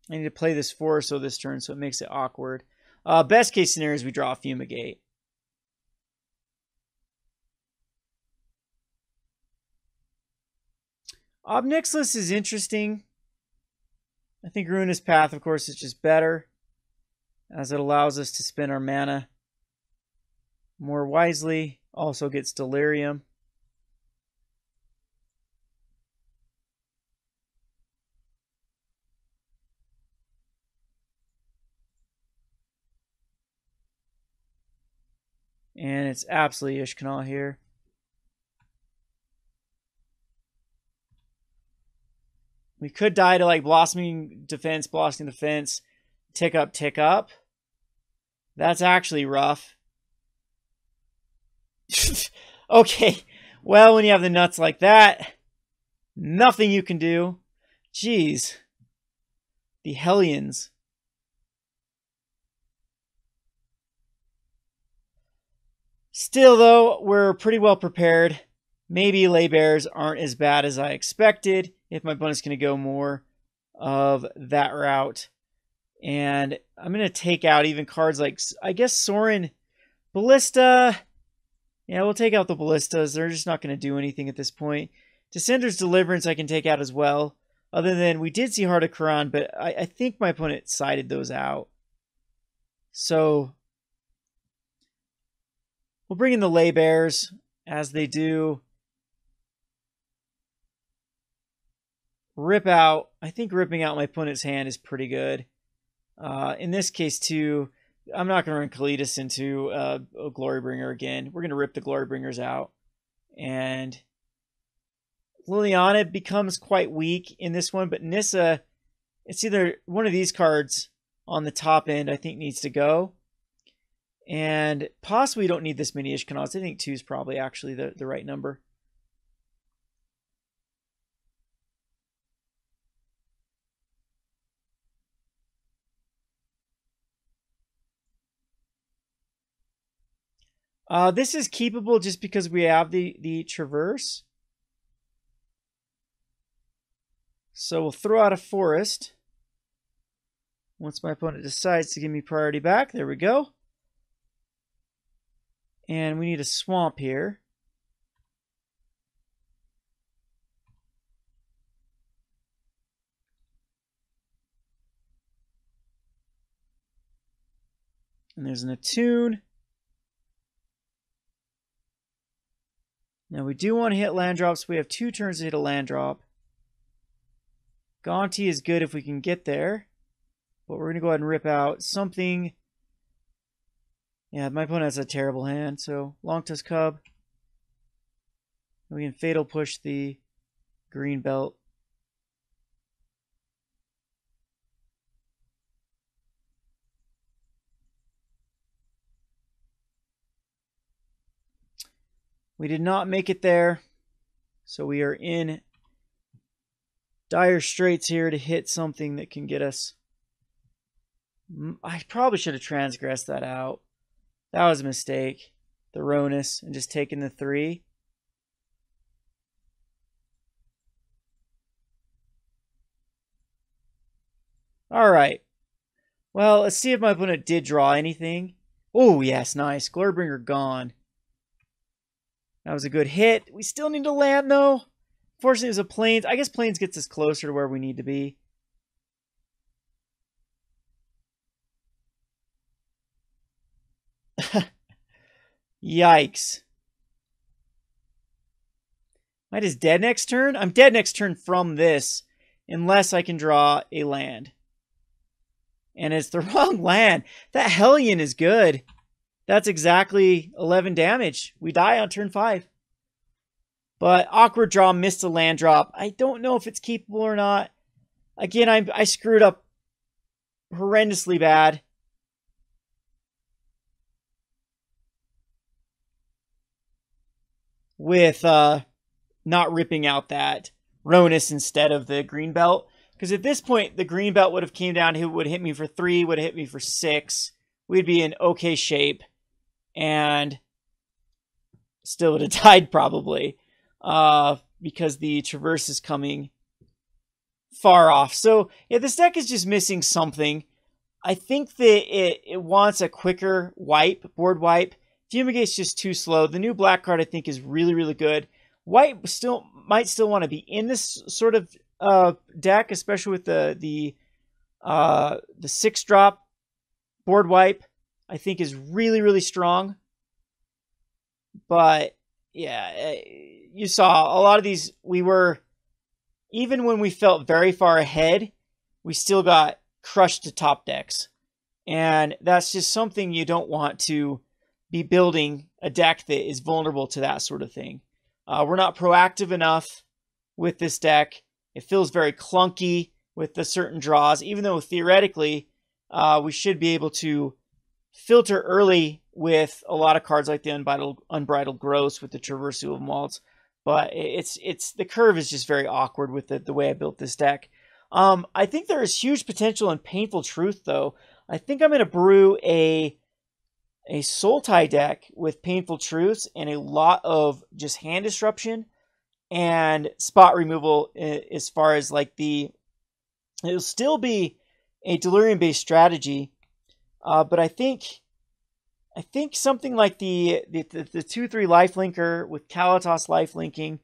I need to play this forest this turn, so it makes it awkward. Best case scenario is we draw a Fumigate. Ob Nixilis is interesting. I think Ruinous Path, of course, is just better, as it allows us to spend our mana more wisely. Also gets Delirium. And it's absolutely Ishkanah here. We could die to like Blossoming Defense, tick up. That's actually rough. Okay, well, when you have the nuts like that, nothing you can do. Jeez. The Hellions. Still, though, we're pretty well prepared. Maybe Laybears aren't as bad as I expected if my opponent's going to go more of that route. And I'm going to take out even cards like, I guess, Sorin, Ballista. Yeah, we'll take out the Ballistas. They're just not going to do anything at this point. Dissenter's Deliverance I can take out as well. Other than we did see Heart of Quran, but I think my opponent sided those out. So we'll bring in the Laybears as they do. Rip out. I think ripping out my opponent's hand is pretty good. In this case, too, I'm not going to run Kalitas into a Glorybringer again. We're going to rip the Glorybringers out. And Liliana becomes quite weak in this one, but Nissa, it's either one of these cards on the top end I think needs to go. And possibly don't need this many Ishkanahs. I think 2 is probably actually the right number. This is keepable just because we have the Traverse. So we'll throw out a forest. Once my opponent decides to give me priority back. There we go. And we need a swamp here. And there's an Attune. Now we do want to hit land drops. We have 2 turns to hit a land drop. Gonti is good if we can get there. But we're going to go ahead and rip out something. Yeah, my opponent has a terrible hand. So Longtusk Cub. We can Fatal Push the green belt. We did not make it there, so we are in dire straits here to hit something that can get us. I probably should have transgressed that out. That was a mistake. The Ruinous and just taking the 3. All right. Well, let's see if my opponent did draw anything. Oh, yes, nice. Glorybringer gone. That was a good hit. We still need to land, though. Fortunately, it was a Plains. I guess Plains gets us closer to where we need to be. Yikes. Am I just dead next turn? I'm dead next turn from this, unless I can draw a land. And it's the wrong land. That Hellion is good. That's exactly 11 damage. We die on turn 5. But awkward draw, missed a land drop. I don't know if it's keepable or not. Again, I screwed up horrendously bad. With not ripping out that Ruinous instead of the green belt. Because at this point, the green belt would have came down, it would hit me for 3, would have hit me for 6. We'd be in okay shape. And still would have died probably. Because the Traverse is coming far off. So, yeah, this deck is just missing something. I think that it wants a quicker wipe, board wipe. Fumigate's just too slow. The new black card, I think, is really, really good. White might still want to be in this sort of deck, especially with the 6-drop board wipe. I think is really, really strong. But yeah, you saw a lot of these. We were, even when we felt very far ahead, we still got crushed to top decks, and that's just something you don't want to be building a deck that is vulnerable to that sort of thing. We're not proactive enough with this deck. It feels very clunky with the certain draws, even though theoretically we should be able to filter early with a lot of cards like the Unbridled Growth with the Traverse the Ulvenwald. But the curve is just very awkward with the way I built this deck. I think there is huge potential in Painful Truth, though. I think I'm going to brew a Sultai deck with Painful Truths and a lot of just hand disruption and spot removal as far as like it'll still be a Delirium-based strategy, but I think something like the 2/3 lifelinker with Kalitas lifelinking,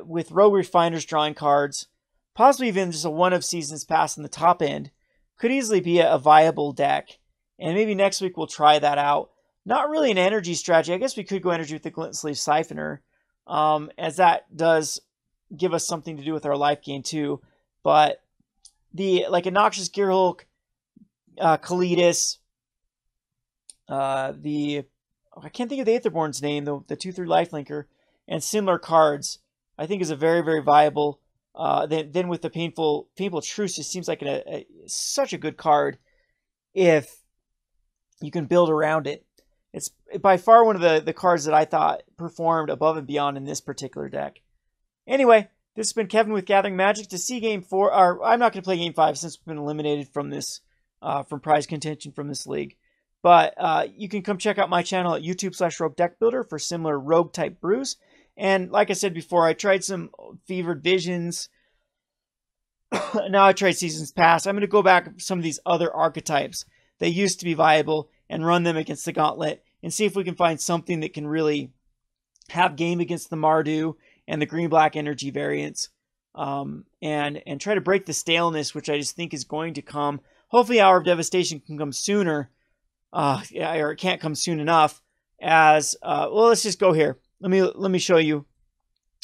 with Rogue Refiners drawing cards, possibly even just a one of Seasons Past in the top end, could easily be a viable deck. And maybe next week we'll try that out. Not really an energy strategy. I guess we could go energy with the Glint Sleeve Siphoner, as that does give us something to do with our life gain too. But like a Noxious Gearhulk, Kalitas, I can't think of the Aetherborn's name, though, the 2/3 lifelinker, and similar cards, I think is a very, very viable. Then with the Painful Truce, it seems like such a good card if you can build around it. It's by far one of the cards that I thought performed above and beyond in this particular deck. Anyway, this has been Kevin with Gathering Magic. To see Game 4, or I'm not going to play Game 5 since we've been eliminated from this, from prize contention from this league. But you can come check out my channel at YouTube/Rogue Deck Builder for similar rogue type brews. And like I said before, I tried some Fevered Visions. Now I tried Seasons Past. I'm going to go back some of these other archetypes that used to be viable and run them against the Gauntlet and see if we can find something that can really have game against the Mardu and the green-black energy variants, and try to break the staleness, which I just think is going to come. Hopefully Hour of Devastation can come sooner, or it can't come soon enough. Well, let's just go here. Let me show you.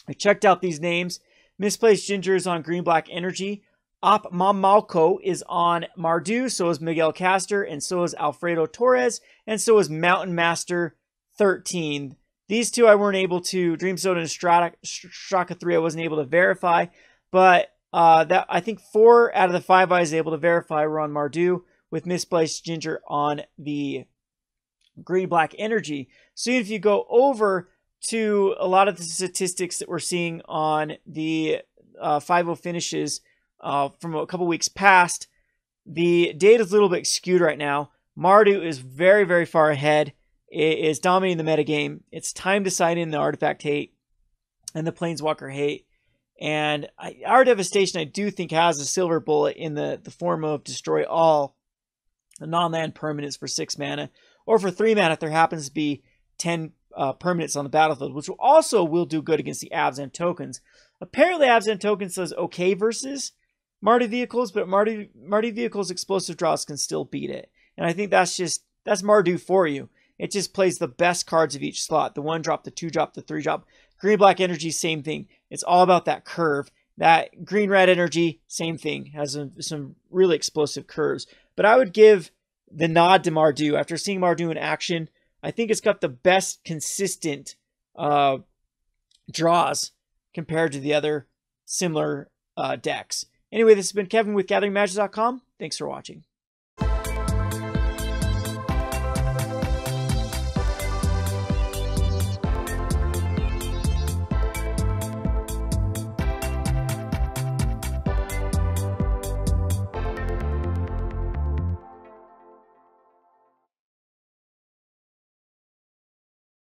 I checked out these names. Misplaced Ginger is on green-black energy. Op Mamalco is on Mardu, so is Miguel Caster, and so is Alfredo Torres, and so is Mountain Master 13. These two I weren't able to, Dream Soda and Straka 3 I wasn't able to verify, but I think 4 out of the 5 I was able to verify were on Mardu, with Misplaced Ginger on the green-black energy. So if you go over to a lot of the statistics that we're seeing on the 5-0 finishes from a couple weeks past, the data is a little bit skewed right now. Mardu is very, very far ahead. It is dominating the metagame. It's time to sign in the Artifact hate and the Planeswalker hate. And Our Devastation, I do think, has a silver bullet in the form of destroy all non-land permanents for 6 mana, or for 3 mana if there happens to be 10 permanents on the battlefield, which will do good against the Abzan tokens. Apparently, Abzan tokens says okay versus Mardu vehicles, but Mardu vehicles explosive draws can still beat it. And I think that's just that's Mardu for you. It just plays the best cards of each slot. The 1-drop, the 2-drop, the 3-drop. Green-black energy, same thing. It's all about that curve. That green-red energy, same thing. Has some really explosive curves. But I would give the nod to Mardu. After seeing Mardu in action, I think it's got the best consistent draws compared to the other similar decks. Anyway, this has been Kevin with GatheringMagic.com. Thanks for watching.